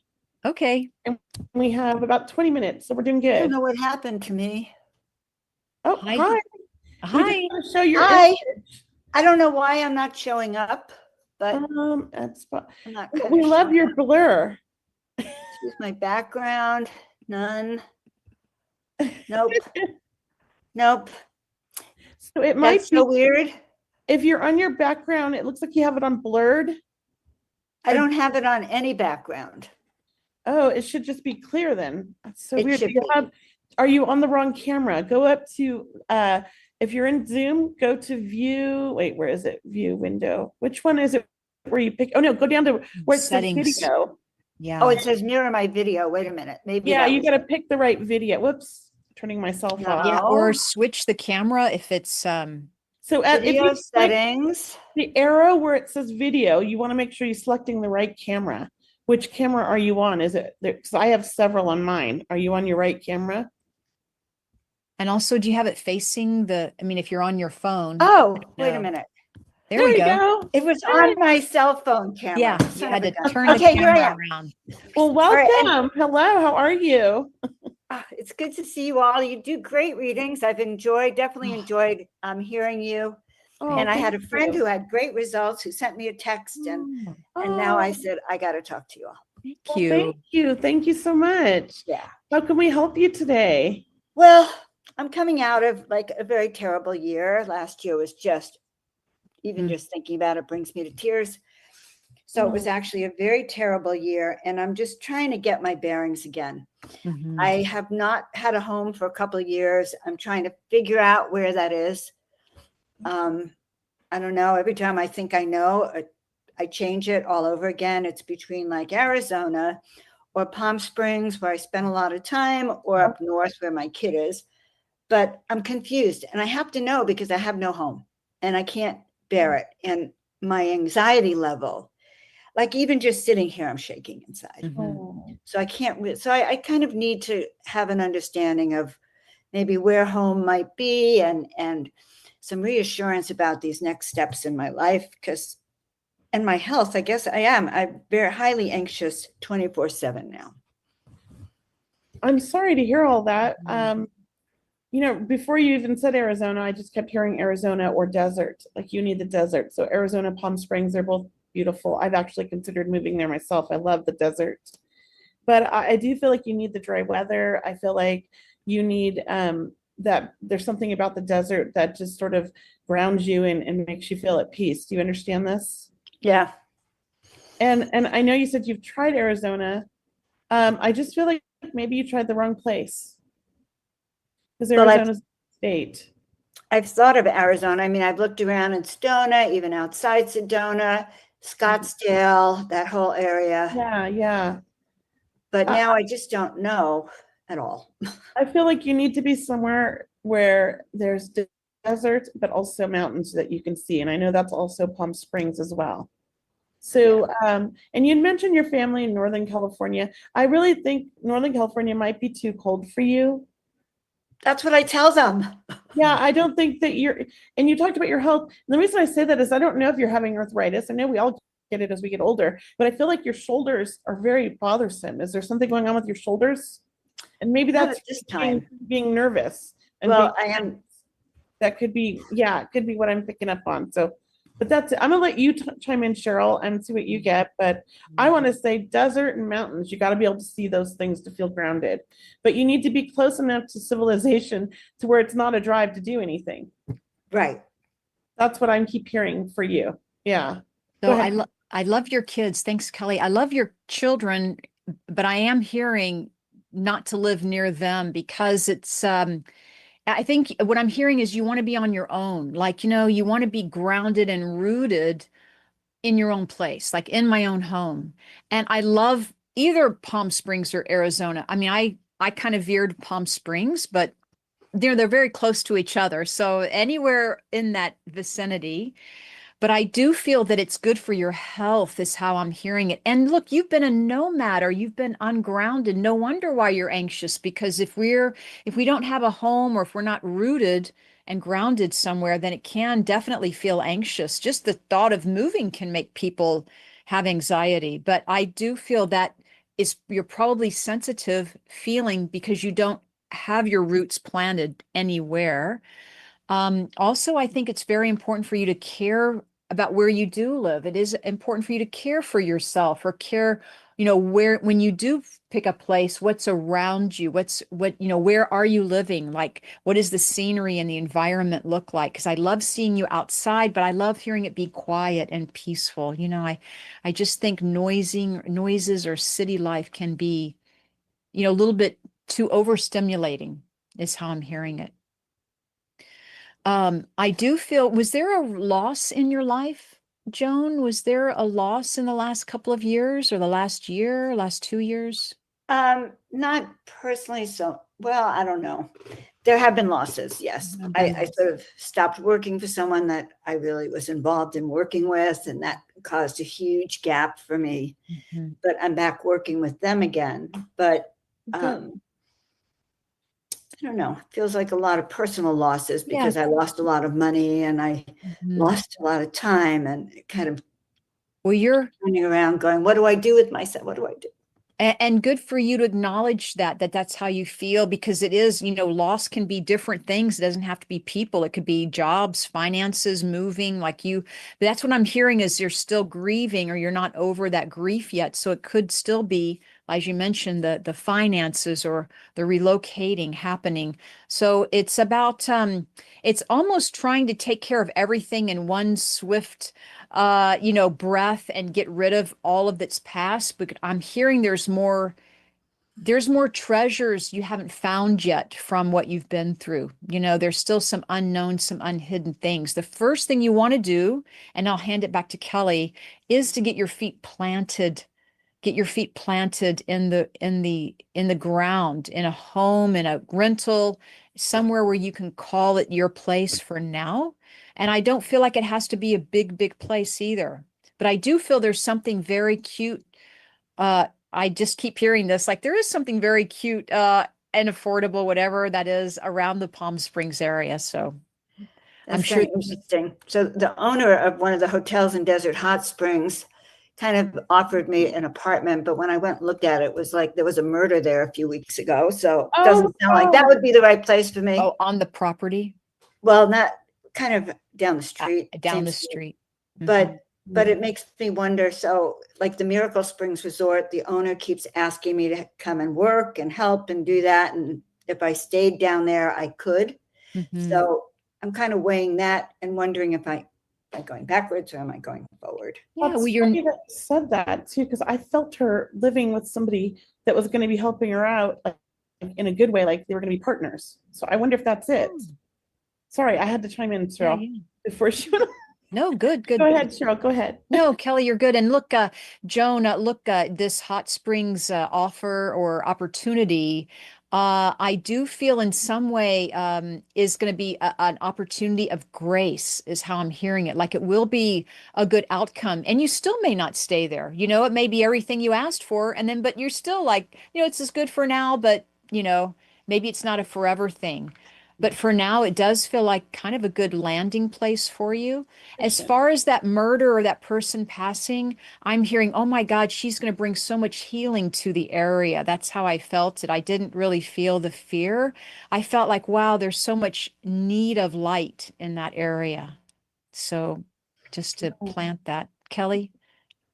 Okay. And we have about 20 minutes, so we're doing good. I don't know what happened to me. Oh, Hi. hi. Hi. Show your Hi. image. I don't know why I'm not showing up, but That's I'm not. we love your blur. Choose my background. None. Nope. Nope. So it might That's be so weird. if you're on your background, it looks like you have it on blurred. I don't have it on any background. Oh, it should just be clear then. That's so It weird. should be. Are you on the wrong camera? Go up to if you're in Zoom, go to view. Wait, where is it? View window. Which one is it where you pick? Oh no, go down to where it says Settings. video. Yeah. Oh, it says mirror my video. Wait a minute. Maybe Yeah, that you was got to it. pick the right video. Whoops, turning myself off. Yeah, or No. switch the camera if it's So if Video you click settings. the arrow where it says video, you want to make sure you're selecting the right camera. Which camera are you on? Is it there? Because I have several on mine. Are you on your right camera? and also do you have it facing I mean, if you're on your phone. Oh, wait a No. minute. There we go. It was on my cell phone camera. Yeah, you Son had of to a gun. turn the Okay, here I camera am. around. Well, right, welcome. Hello, how are you? It's good to see you all. You do great readings. I've definitely enjoyed hearing you. Oh, And I had a thank friend you. who had great results who sent me a text and Oh, now I Oh, said, I got to talk to you all. thank well, you. thank you. Thank you so much. Yeah. How can we help you today? Well, I'm coming out of like a very terrible year. Last year was just, even Mm. just thinking about it brings me to tears. So it was Oh. actually a very terrible year. And I'm just trying to get my bearings again. Mhm. I have not had a home for a couple of years. I'm trying to figure out where that is. I don't know. Every time I think I know, I change it all over again. It's between like Arizona or Palm Springs, where I spent a lot of time, or up north where my kid is. But I'm confused and I have to know because I have no home and I can't bear it. And my anxiety level, like even just sitting here, I'm shaking inside. Mhm. Oh. So I can't, so I kind of need to have an understanding of maybe where home might be and some reassurance about these next steps in my life. Because, and my health, I guess I'm very highly anxious 24/7 now. I'm sorry to hear all that. Mhm. You know, before you even said Arizona, I just kept hearing Arizona or desert. Like you need the desert. So Arizona, Palm Springs, they're both beautiful. I've actually considered moving there myself. I love the desert. But I do feel like you need the dry weather. I feel like you need that there's something about the desert that just sort of grounds you and makes you feel at peace. Do you understand this? Yeah. And I know you said you've tried Arizona. I just feel like maybe you tried the wrong place. Because Well, Arizona's a state. I've thought of Arizona. I mean, I've looked around in Sedona, even outside Sedona, Scottsdale, that whole area. Yeah, yeah. But now I just don't know at all. I feel like you need to be somewhere where there's desert, but also mountains that you can see. And I know that's also Palm Springs as well. So, and you mentioned your family in Northern California. I really think Northern California might be too cold for you. That's what I tell them. Yeah, I don't think that and you talked about your health. And the reason I say that is I don't know if you're having arthritis. I know we all get it as we get older, but I feel like your shoulders are very bothersome. Is there something going on with your shoulders? And maybe Not that's at this time. being nervous. And Well, being I am. that could be, yeah, it could be what I'm picking up on. So, but that's it. I'm gonna let you chime in, Cheryl, and see what you get. But I want to say desert and mountains, you got to be able to see those things to feel grounded. But you need to be close enough to civilization to where it's not a drive to do anything. Right. That's what I keep hearing for you. Yeah. So Go ahead. I love your kids. Thanks, Kelley. I love your children, but I am hearing not to live near them because it's I think what I'm hearing is you want to be on your own. Like, you want to be grounded and rooted in your own place, like in my own home. And I love either Palm Springs or Arizona. I mean, I kind of veered Palm Springs, but they're very close to each other. So anywhere in that vicinity. But I do feel that it's good for your health is how I'm hearing it. And look, you've been a nomad or you've been ungrounded. No wonder why you're anxious, because if we don't have a home or if we're not rooted and grounded somewhere, then it can definitely feel anxious. Just the thought of moving can make people have anxiety. But I do feel that you're probably sensitive feeling because you don't have your roots planted anywhere. Also, I think it's very important for you to care about where you do live. It is important for you to care for yourself or care, when you do pick a place, what's around you, where are you living? Like, what does the scenery and the environment look like? Because I love seeing you outside, but I love hearing it be quiet and peaceful. I just think noises or city life can be, a little bit too overstimulating is how I'm hearing it. I do feel, was there a loss in your life, Joan? Was there a loss in the last couple of years or the last year, last 2 years? Not personally, so well, I don't know. There have been losses, yes. There have I, been I sort of stopped working for someone that I really was involved in working with, and that caused a huge gap for me. Mhm. But I'm back working with them again. But Good. I don't know. It feels like a lot of personal losses Yeah. because I lost a lot of money and I Mhm. lost a lot of time and kind of Well, you're, running around going, what do I do with myself? What do I do? and good for you to acknowledge that's how you feel, because it is, loss can be different things. It doesn't have to be people. It could be jobs, finances, moving, like you. That's what I'm hearing is you're still grieving, or you're not over that grief yet. So it could still be, as you mentioned, the finances or the relocating happening. So it's about it's almost trying to take care of everything in one swift breath and get rid of all of that's past. But I'm hearing there's more treasures you haven't found yet from what you've been through. There's still some unknown, some unhidden things. The first thing you want to do, and I'll hand it back to Kelley, is to get your feet planted. Get your feet planted in the ground, in a home, in a rental, somewhere where you can call it your place for now. And I don't feel like it has to be a big, big place either. But I do feel there's something very cute. I just keep hearing this, like there is something very cute and affordable, whatever that is, around the Palm Springs area. So I'm That's sure. very interesting. So the owner of one of the hotels in Desert Hot Springs kind of offered me an apartment, but when I went and looked at it, it was like there was a murder there a few weeks ago. So it doesn't sound like that would be the right place for me. Oh, on the property? Well, not kind of down the street. Down the seems to me. street. But it makes me wonder. So like the Miracle Springs Resort, the owner keeps asking me to come and work and help and do that. And if I stayed down there, I could. Mhm. So I'm kind of weighing that and wondering if am I going backwards or am I going forward? Yeah, That's well, you're funny that you said that too, because I felt her living with somebody that was going to be helping her out, like in a good way, like they were going to be partners. So I wonder if that's it. Sorry, I had to chime in, Cheryl, yeah. before she went. No, good. Go ahead, Cheryl. Go ahead. No, Kelley, you're good. And look, Joan, look, this Hot Springs offer or opportunity, I do feel in some way is going to be an opportunity of grace, is how I'm hearing it. Like it will be a good outcome, and you still may not stay there. It may be everything you asked for, and then, but you're still like, it's just good for now, but maybe it's not a forever thing. But for now, it does feel like kind of a good landing place for you. As far as that murder or that person passing, I'm hearing, oh my God, she's going to bring so much healing to the area. That's how I felt it. I didn't really feel the fear. I felt like, wow, there's so much need of light in that area. So just to plant that. Kelley?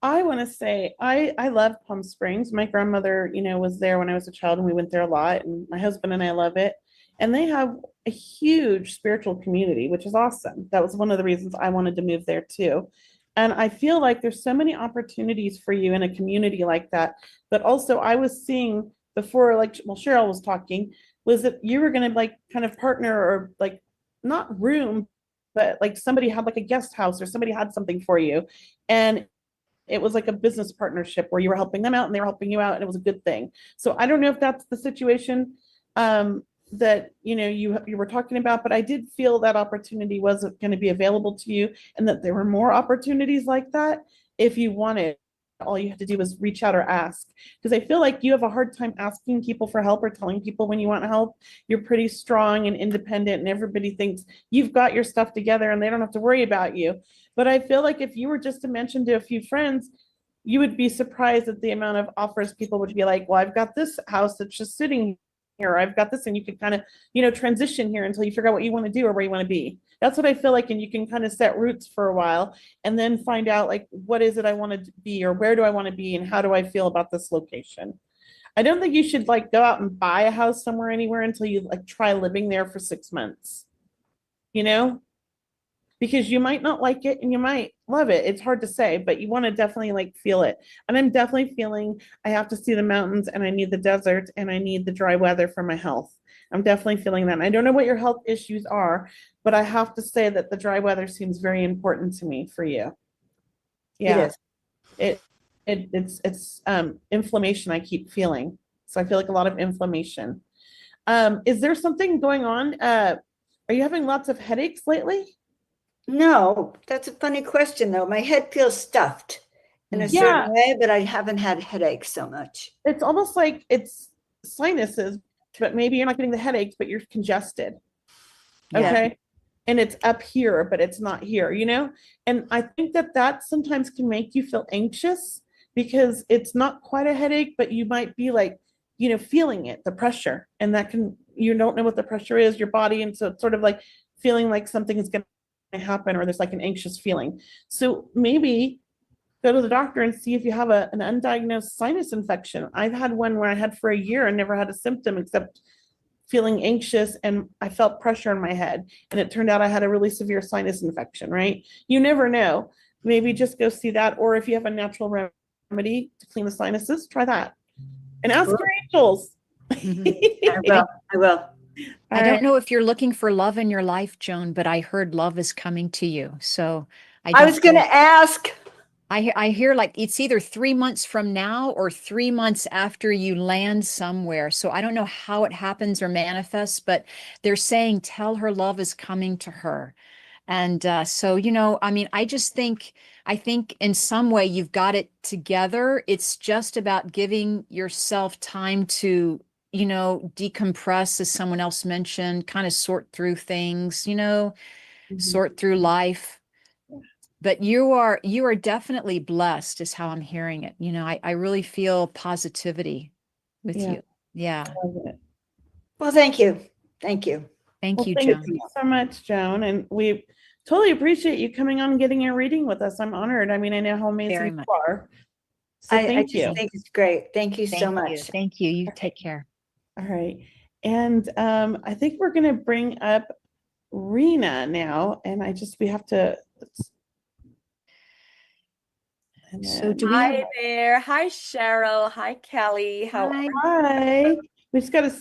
I want to say I love Palm Springs. My grandmother, was there when I was a child, and we went there a lot. And my husband and I love it. And they have a huge spiritual community, which is awesome. That was one of the reasons I wanted to move there too. And I feel like there's so many opportunities for you in a community like that. But also I was seeing before, like, well, Cheryl was talking, was that you were going to like kind of partner or like not room, but like somebody had like a guest house or somebody had something for you. And it was like a business partnership where you were helping them out and they were helping you out, and it was a good thing. So I don't know if that's the situation that you were talking about, but I did feel that opportunity was going to be available to you, and that there were more opportunities like that if you wanted. All you had to do was reach out or ask, because I feel like you have a hard time asking people for help or telling people when you want help. You're pretty strong and independent, and everybody thinks you've got your stuff together and they don't have to worry about you. But I feel like if you were just to mention to a few friends, you would be surprised at the amount of offers people would be like, well, I've got this house that's just sitting here, I've got this, and you could kind of transition here until you figure out what you want to do or where you want to be. That's what I feel like. And you can kind of set roots for a while and then find out like, what is it I want to be, or where do I want to be, and how do I feel about this location. I don't think you should like go out and buy a house somewhere anywhere until you like try living there for 6 months, because you might not like it and you might love it. It's hard to say, but you want to definitely like feel it. And I'm definitely feeling I have to see the mountains, and I need the desert, and I need the dry weather for my health. I'm definitely feeling that. And I don't know what your health issues are, but I have to say that the dry weather seems very important to me for you. It Yeah. is. It's inflammation I keep feeling. So I feel like a lot of inflammation. Is there something going on? Are you having lots of headaches lately? No, that's a funny question though. My head feels stuffed in a Yeah. certain way, but I haven't had headaches so much. It's almost like it's sinuses, but maybe you're not getting the headaches, but you're congested. Yeah. Okay. And it's up here, but it's not here, you know? And I think that that sometimes can make you feel anxious because it's not quite a headache, but you might be like, you know, feeling it, the pressure. And that can, you don't know what the pressure is, your body. And so it's sort of like feeling like something is going to happen or there's like an anxious feeling. So maybe go to the doctor and see if you have an undiagnosed sinus infection. I've had one where I had for a year and never had a symptom except feeling anxious and I felt pressure in my head. And it turned out I had a really severe sinus infection, right? You never know. Maybe just go see that. Or if you have a natural remedy to clean the sinuses, try that. And ask your angels. I will. I will. I don't know if you're looking for love in your life, Joan, but I heard love is coming to you. So I was going to ask. I hear like it's either 3 months from now or 3 months after you land somewhere. So I don't know how it happens or manifests, but they're saying tell her love is coming to her. And so, you know, I mean, I think in some way you've got it together. It's just about giving yourself time to, you know, decompress, as someone else mentioned, kind of sort through things, you know, sort through life. But you are definitely blessed is how I'm hearing it. You know, I really feel positivity with you. Yeah. Well, thank you. Thank you. Thank you, Thank Joan. you so much, Joan. And we totally appreciate you coming on and getting your reading with us. I'm honored. I mean, I know how Very amazing much. you are. So I thank you. just think it's great. Thank you so Thank you. much. Thank you. You take care. All right. And I think we're going to bring up Reena now. And we have to. So do we Hi have? there. Hi, Cheryl. Hi, Kelley. How Hi. Hi. We just got to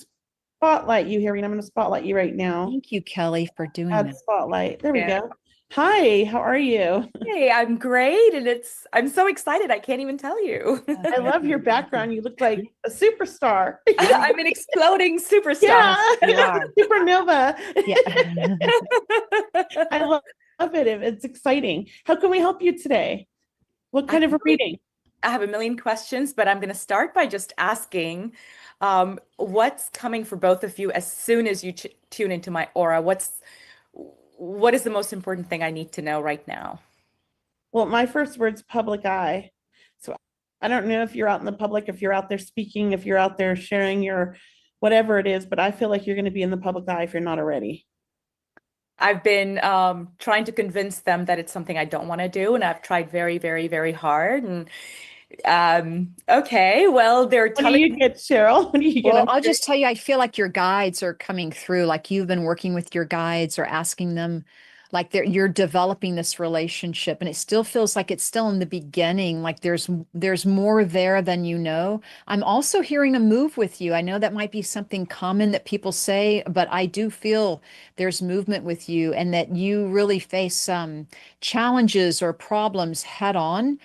spotlight you here, Reena. I'm going to spotlight you right now. Thank you, Kelley, for doing Add that. spotlight. There we Yeah. go. Hi, how are you? Hey, I'm great, and I'm so excited. I can't even tell you. I love your background. You look like a superstar. I'm an exploding superstar. Yeah, You are. supernova. Yeah. I love it. It's exciting. How can we help you today? What kind of a reading? I have a million questions, but I'm going to start by just asking what's coming for both of you as soon as you tune into my aura. What is the most important thing I need to know right now? Well, my first word's public eye. So I don't know if you're out in the public, if you're out there speaking, if you're out there sharing your whatever it is, but I feel like you're going to be in the public eye if you're not already. I've been trying to convince them that it's something I don't want to do, and I've tried very, very, very hard. And okay, well, they're What do telling you get, Cheryl? What do you get? Well, I'll just tell you, I feel like your guides are coming through, like you've been working with your guides or asking them, like you're developing this relationship, and it still feels like it's still in the beginning, like there's more there than you know. I'm also hearing a move with you. I know that might be something common that people say, but I do feel there's movement with you and that you really face challenges or problems head on,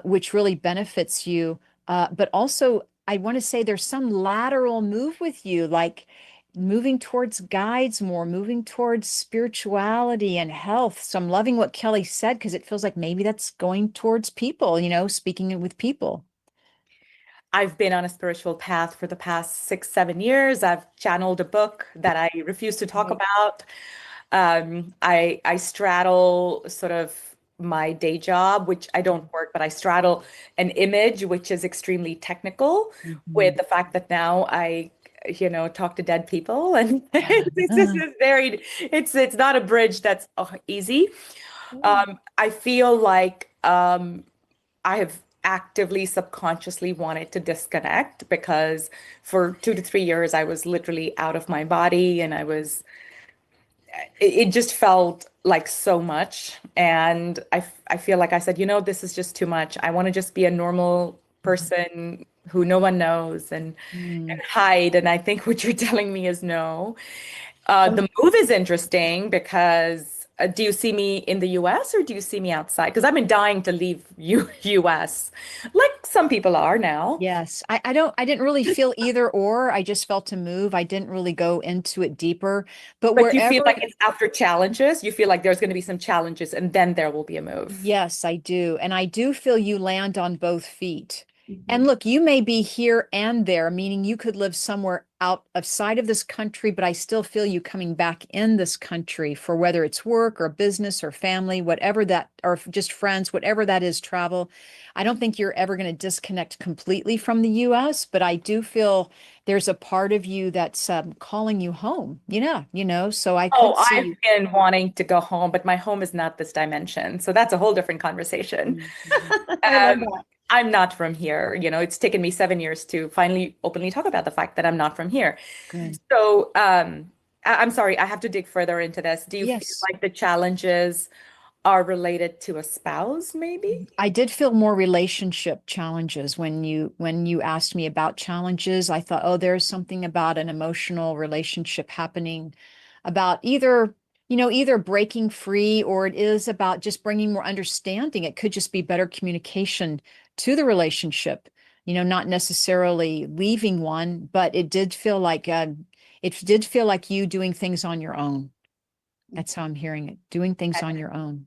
which really benefits you. But also, I want to say there's some lateral move with you, like moving towards guides more, moving towards spirituality and health. So I'm loving what Kelley said because it feels like maybe that's going towards people, you know, speaking with people. I've been on a spiritual path for the past 6-7 years. I've channeled a book that I refuse to talk about. I straddle sort of my day job, which I don't work, but I straddle an image, which is extremely technical, with the fact that now I talk to dead people, and it's not a bridge that's easy. I feel like I have actively subconsciously wanted to disconnect because for 2 to 3 years I was literally out of my body, and it just felt like so much. And I feel like I said, this is just too much. I want to just be a normal person who no one knows and hide. And I think what you're telling me is no. The move is interesting because do you see me in the US or do you see me outside? Because I've been dying to leave US, like some people are now. Yes. I didn't really feel either or. I just felt to move. I didn't really go into it deeper. But But you feel wherever, like it's after challenges. You feel like there's going to be some challenges and then there will be a move. yes, I do. And I do feel you land on both feet. Mhm. And look, you may be here and there, meaning you could live somewhere outside of this country, but I still feel you coming back in this country for whether it's work or business or family, whatever that, or just friends, whatever that is, travel. I don't think you're ever going to disconnect completely from the US, but I do feel there's a part of you that's calling you home. So I could see I've you. been wanting to go home, but my home is not this dimension. So that's a whole different conversation. I love that. I'm not from here. It's taken me 7 years to finally openly talk about the fact that I'm not from here. Good. So I'm sorry, I have to dig further into this. Do you Yes. feel like the challenges are related to a spouse, maybe? I did feel more relationship challenges when you asked me about challenges. I thought, oh, there's something about an emotional relationship happening, about either breaking free, or it is about just bringing more understanding. It could just be better communication to the relationship, not necessarily leaving one, but it did feel like you doing things on your own. That's how I'm hearing it, doing things on your own.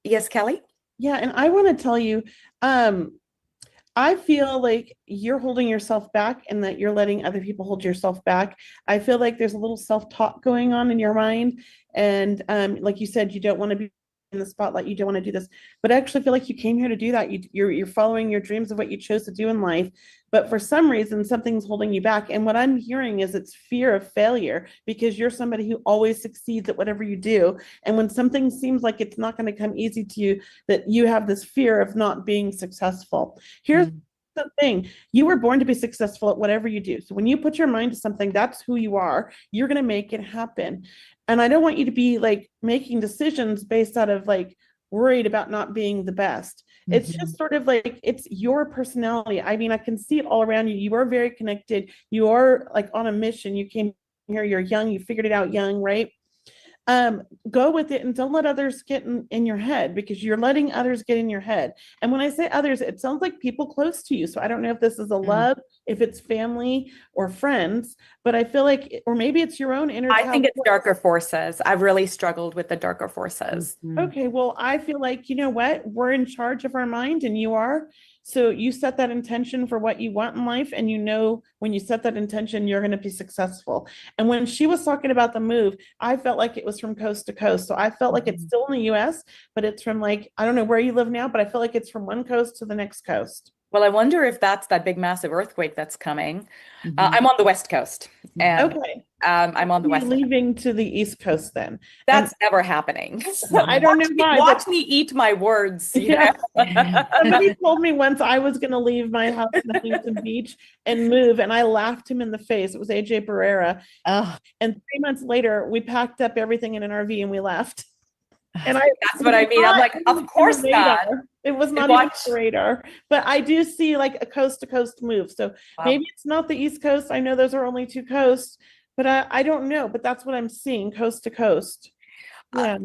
Yes, Kelley? Yeah, and I want to tell you, I feel like you're holding yourself back and that you're letting other people hold yourself back. I feel like there's a little self-talk going on in your mind. And like you said, you don't want to be in the spotlight. You don't want to do this, but I actually feel like you came here to do that. You're following your dreams of what you chose to do in life. But for some reason, something's holding you back. And what I'm hearing is it's fear of failure, because you're somebody who always succeeds at whatever you do. And when something seems like it's not going to come easy to you, that you have this fear of not being successful. Here's the thing. You were born to be successful at whatever you do. So when you put your mind to something, that's who you are. You're going to make it happen. And I don't want you to be like making decisions based out of like worried about not being the best. It's just sort of like, it's your personality. I mean, I can see it all around you. You are very connected. You are like on a mission. You came here, you're young, you figured it out young, right? Go with it and don't let others get in your head, because you're letting others get in your head. And when I say others, it sounds like people close to you. So I don't know if this is a love, if it's family or friends, but I feel like, or maybe it's your own inner. I think it's darker forces. I've really struggled with the darker forces. Okay, well, I feel like, you know what? We're in charge of our mind and you are. So you set that intention for what you want in life, and when you set that intention, you're going to be successful. And when she was talking about the move, I felt like it was from coast to coast. So I felt like it's still in the US, but it's from like, I don't know where you live now, but I feel like it's from one coast to the next coast. Well, I wonder if that's that big massive earthquake that's coming. I'm on the West Coast, and Okay. I'm on the You're West Coast. leaving to the East Coast then. That's never happening. I don't know why. Watch me eat my words. Yeah. Somebody told me once I was going to leave my house in Huntington Beach and move, and I laughed him in the face. It was AJ Barrera. Oh, And 3 months later, we packed up everything in an RV and we left. And That's what I mean. I'm like, of course not. It was not even on the radar. But I do see like a coast to coast move. So maybe it's not the East Coast. I know those are only two coasts, but I don't know. But that's what I'm seeing, coast to coast. Yeah.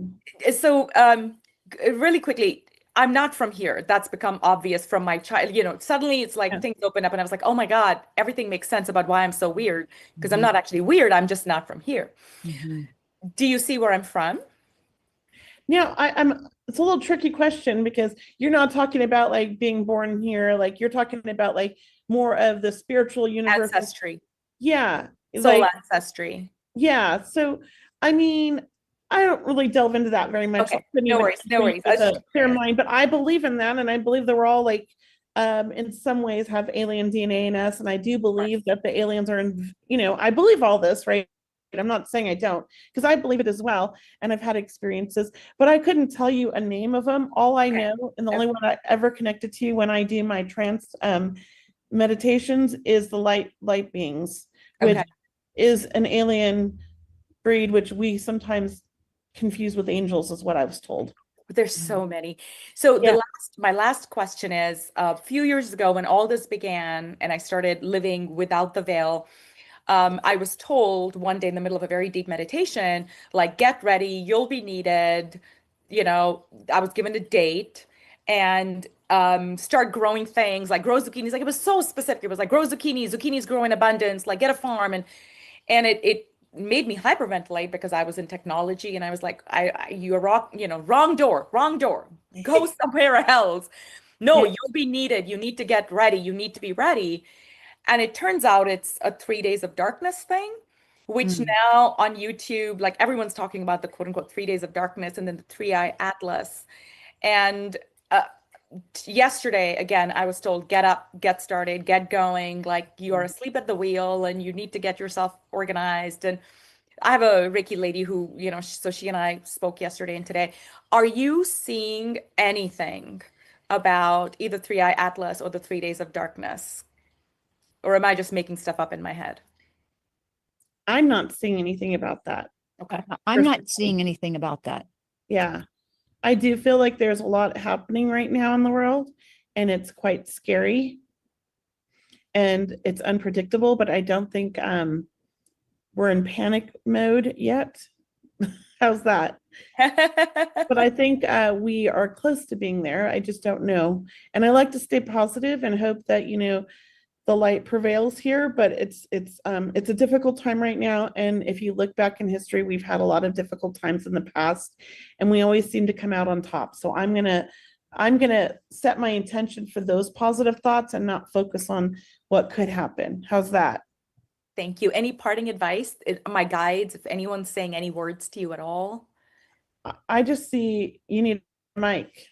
So really quickly, I'm not from here. That's become obvious from my child. Suddenly it's like things open up and I was like, oh my God, everything makes sense about why I'm so weird, because I'm not actually weird. I'm just not from here. Do you see where I'm from? Now, it's a little tricky question, because you're not talking about like being born here. Like you're talking about like more of the spiritual universe. Ancestry. Yeah. Soul ancestry. Yeah. So, I mean, I don't really delve into that very much. Okay. No worries. A clear mind, but I believe in that. And I believe that we're all like, in some ways have alien DNA in us. And I do believe that the aliens are I believe all this, right? I'm not saying I don't, because I believe it as well. And I've had experiences, but I couldn't tell you a name of them. All I know, and the only one I ever connected to when I do my trance meditations, is the light beings, which is an alien breed, which we sometimes confuse with angels, is what I was told. There's so many. So Yeah. my last question is, a few years ago when all this began and I started living without the veil, I was told one day in the middle of a very deep meditation, like, get ready, you'll be needed. You know, I was given a date and start growing things, like grow zucchinis. Like, it was so specific. It was like, grow zucchinis, zucchinis grow in abundance, like get a farm. And it made me hyperventilate because I was in technology and I was like, you're wrong, wrong door, go somewhere else. No, Yeah. you'll be needed. You need to get ready. You need to be ready. And it turns out it's a 3 days of darkness thing, which now on YouTube, like everyone's talking about the quote unquote 3 days of darkness and then the 3-eye atlas. And yesterday, again, I was told, get up, get started, get going. Like, you are asleep at the wheel and you need to get yourself organized. And I have a Reiki lady who, so she and I spoke yesterday and today. Are you seeing anything about either 3-eye atlas or the 3 days of darkness? Or am I just making stuff up in my head? I'm not seeing anything about that. Okay. I'm not seeing anything about that. Yeah. I do feel like there's a lot happening right now in the world, and it's quite scary and it's unpredictable, but I don't think we're in panic mode yet. How's that? But I think we are close to being there. I just don't know. And I like to stay positive and hope that, the light prevails here, but it's a difficult time right now. And if you look back in history, we've had a lot of difficult times in the past, and we always seem to come out on top. So I'm gonna set my intention for those positive thoughts and not focus on what could happen. How's that? Thank you. Any parting advice? My guides, if anyone's saying any words to you at all? I just see you need a mic.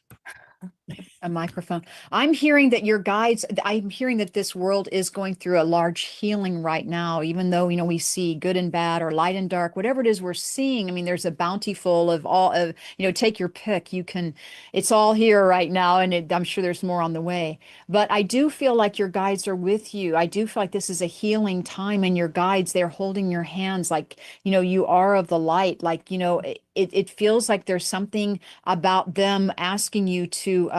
A microphone. I'm hearing that your guides, I'm hearing that this world is going through a large healing right now, even though, we see good and bad or light and dark, whatever it is we're seeing. I mean, there's a bountiful of all of, take your pick. It's all here right now. And I'm sure there's more on the way. But I do feel like your guides are with you. I do feel like this is a healing time, and your guides, they're holding your hands like, you are of the light. Like, it feels like there's something about them asking you to,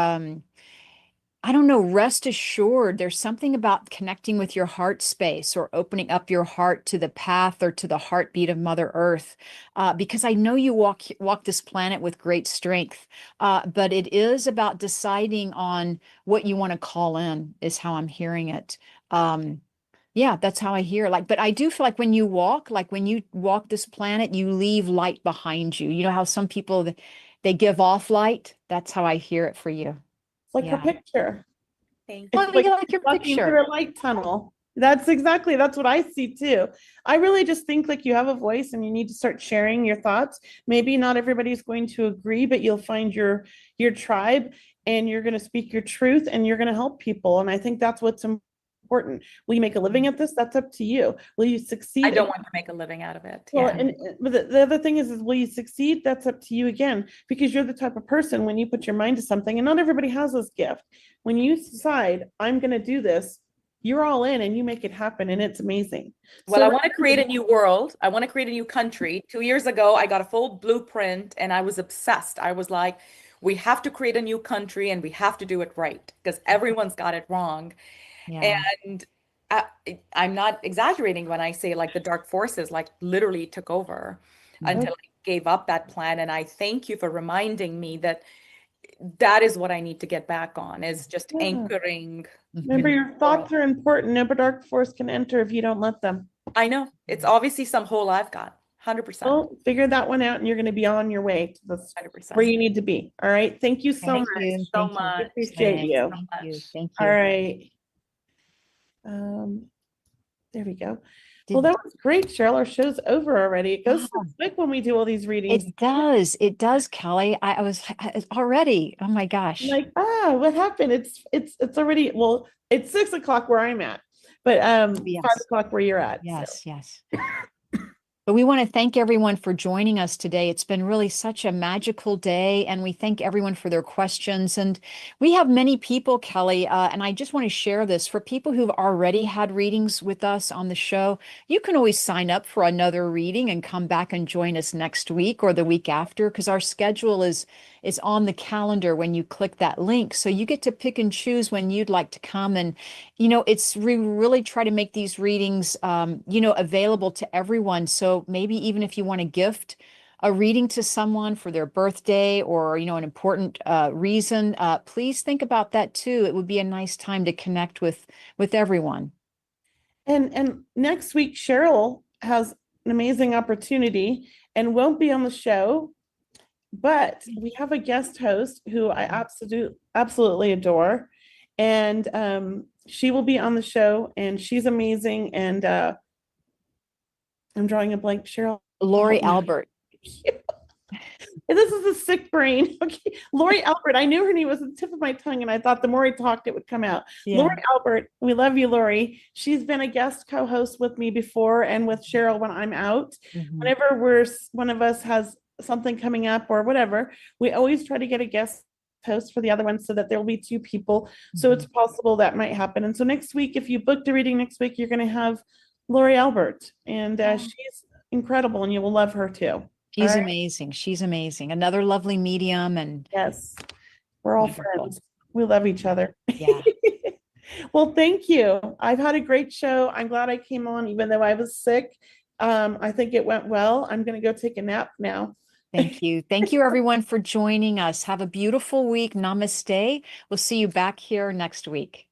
I don't know, rest assured. There's something about connecting with your heart space or opening up your heart to the path or to the heartbeat of Mother Earth. Because I know you walk this planet with great strength, but it is about deciding on what you want to call in, is how I'm hearing it. Yeah, that's how I hear. But I do feel like when you walk this planet, you leave light behind you. You know how some people, they give off light? That's how I hear it for you. Like Yeah. her picture. Thank It's Oh, you like your walking picture. through a light tunnel. That's what I see too. I really just think like you have a voice and you need to start sharing your thoughts. Maybe not everybody's going to agree, but you'll find your tribe, and you're going to speak your truth, and you're going to help people. And I think that's what's important. Will you make a living at this? That's up to you. Will you succeed? I don't want to make a living out of it. Well, Yeah. but the other thing is will you succeed? That's up to you again, because you're the type of person, when you put your mind to something, and not everybody has this gift. When you decide, I'm going to do this, you're all in and you make it happen, and it's amazing. Well, So I want to create a new world. I want to create a new country. 2 years ago, I got a full blueprint and I was obsessed. I was like, we have to create a new country and we have to do it right because everyone's got it wrong. Yeah. And I'm not exaggerating when I say like the dark forces like literally took over until I gave up that plan. And I thank you for reminding me that that is what I need to get back on, is just Yeah. anchoring. Remember, your thoughts are important. No dark force can enter if you don't let them. I know it's obviously some hole I've got. 100%. Well, figure that one out, and you're going to be on your way to this 100%. where you need to be. All right. Thank you so Thank much. you. so Thank you. much. Appreciate Thanks. you. Thank you. Thank All you. right. There we go. Well, that was great, Cheryl. Our show's over already. It goes so quick when we do all these readings. It does. It does, Kelley. I was already. Oh my gosh. Like, what happened? It's already, well, it's 6 o'clock where I'm at, but Yes. 5 o'clock where you're at. Yes. Yes. But we want to thank everyone for joining us today. It's been really such a magical day, and we thank everyone for their questions. And we have many people, Kelley, and I just want to share this. For people who've already had readings with us on the show, you can always sign up for another reading and come back and join us next week or the week after, because our schedule is on the calendar when you click that link. So you get to pick and choose when you'd like to come. And, we really try to make these readings, available to everyone. So maybe even if you want to gift a reading to someone for their birthday or, an important reason, please think about that too. It would be a nice time to connect with everyone. And next week, Cheryl has an amazing opportunity and won't be on the show, but we have a guest host who I absolutely adore. And she will be on the show, and she's amazing. And I'm drawing a blank, Cheryl. Lori Albert. This is a sick brain. Okay. Lori Albert. I knew her name was on the tip of my tongue, and I thought the more I talked, it would come out. Yeah. Lori Albert. We love you, Lori. She's been a guest co-host with me before and with Cheryl when I'm out. Mm-hmm. Whenever one of us has something coming up or whatever, we always try to get a guest host for the other one so that there will be two people. Mm-hmm. So it's possible that might happen. And so next week, if you booked a reading next week, you're going to have Lori Albert, and she's incredible, and you will love her too. She's amazing. She's amazing. Another lovely medium. And yes, we're all friends. We love each other. Yeah. Well, thank you. I've had a great show. I'm glad I came on, even though I was sick. I think it went well. I'm going to go take a nap now. Thank you. Thank you, everyone, for joining us. Have a beautiful week. Namaste. We'll see you back here next week.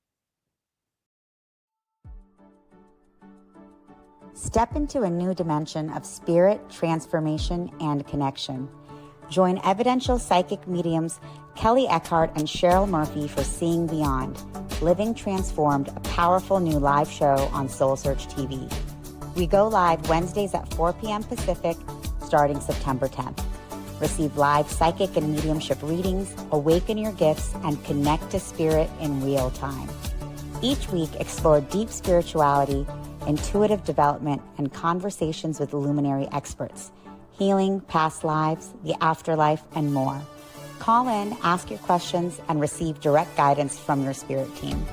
Step into a new dimension of spirit, transformation, and connection. Join evidential psychic mediums Kelley Eckhardt and Cheryl Murphy for Seeing Beyond, Living Transformed, a powerful new live show on Soul Search TV. We go live Wednesdays at 4 p.m. Pacific, starting September 10th. Receive live psychic and mediumship readings, awaken your gifts, and connect to spirit in real time. Each week, explore deep spirituality, intuitive development, and conversations with luminary experts, healing, past lives, the afterlife, and more. Call in, ask your questions, and receive direct guidance from your spirit team.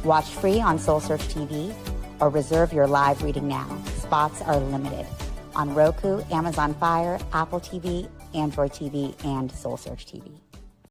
Watch free on Soul Search TV or reserve your live reading now. Spots are limited on Roku, Amazon Fire, Apple TV, Android TV, and Soul Search TV.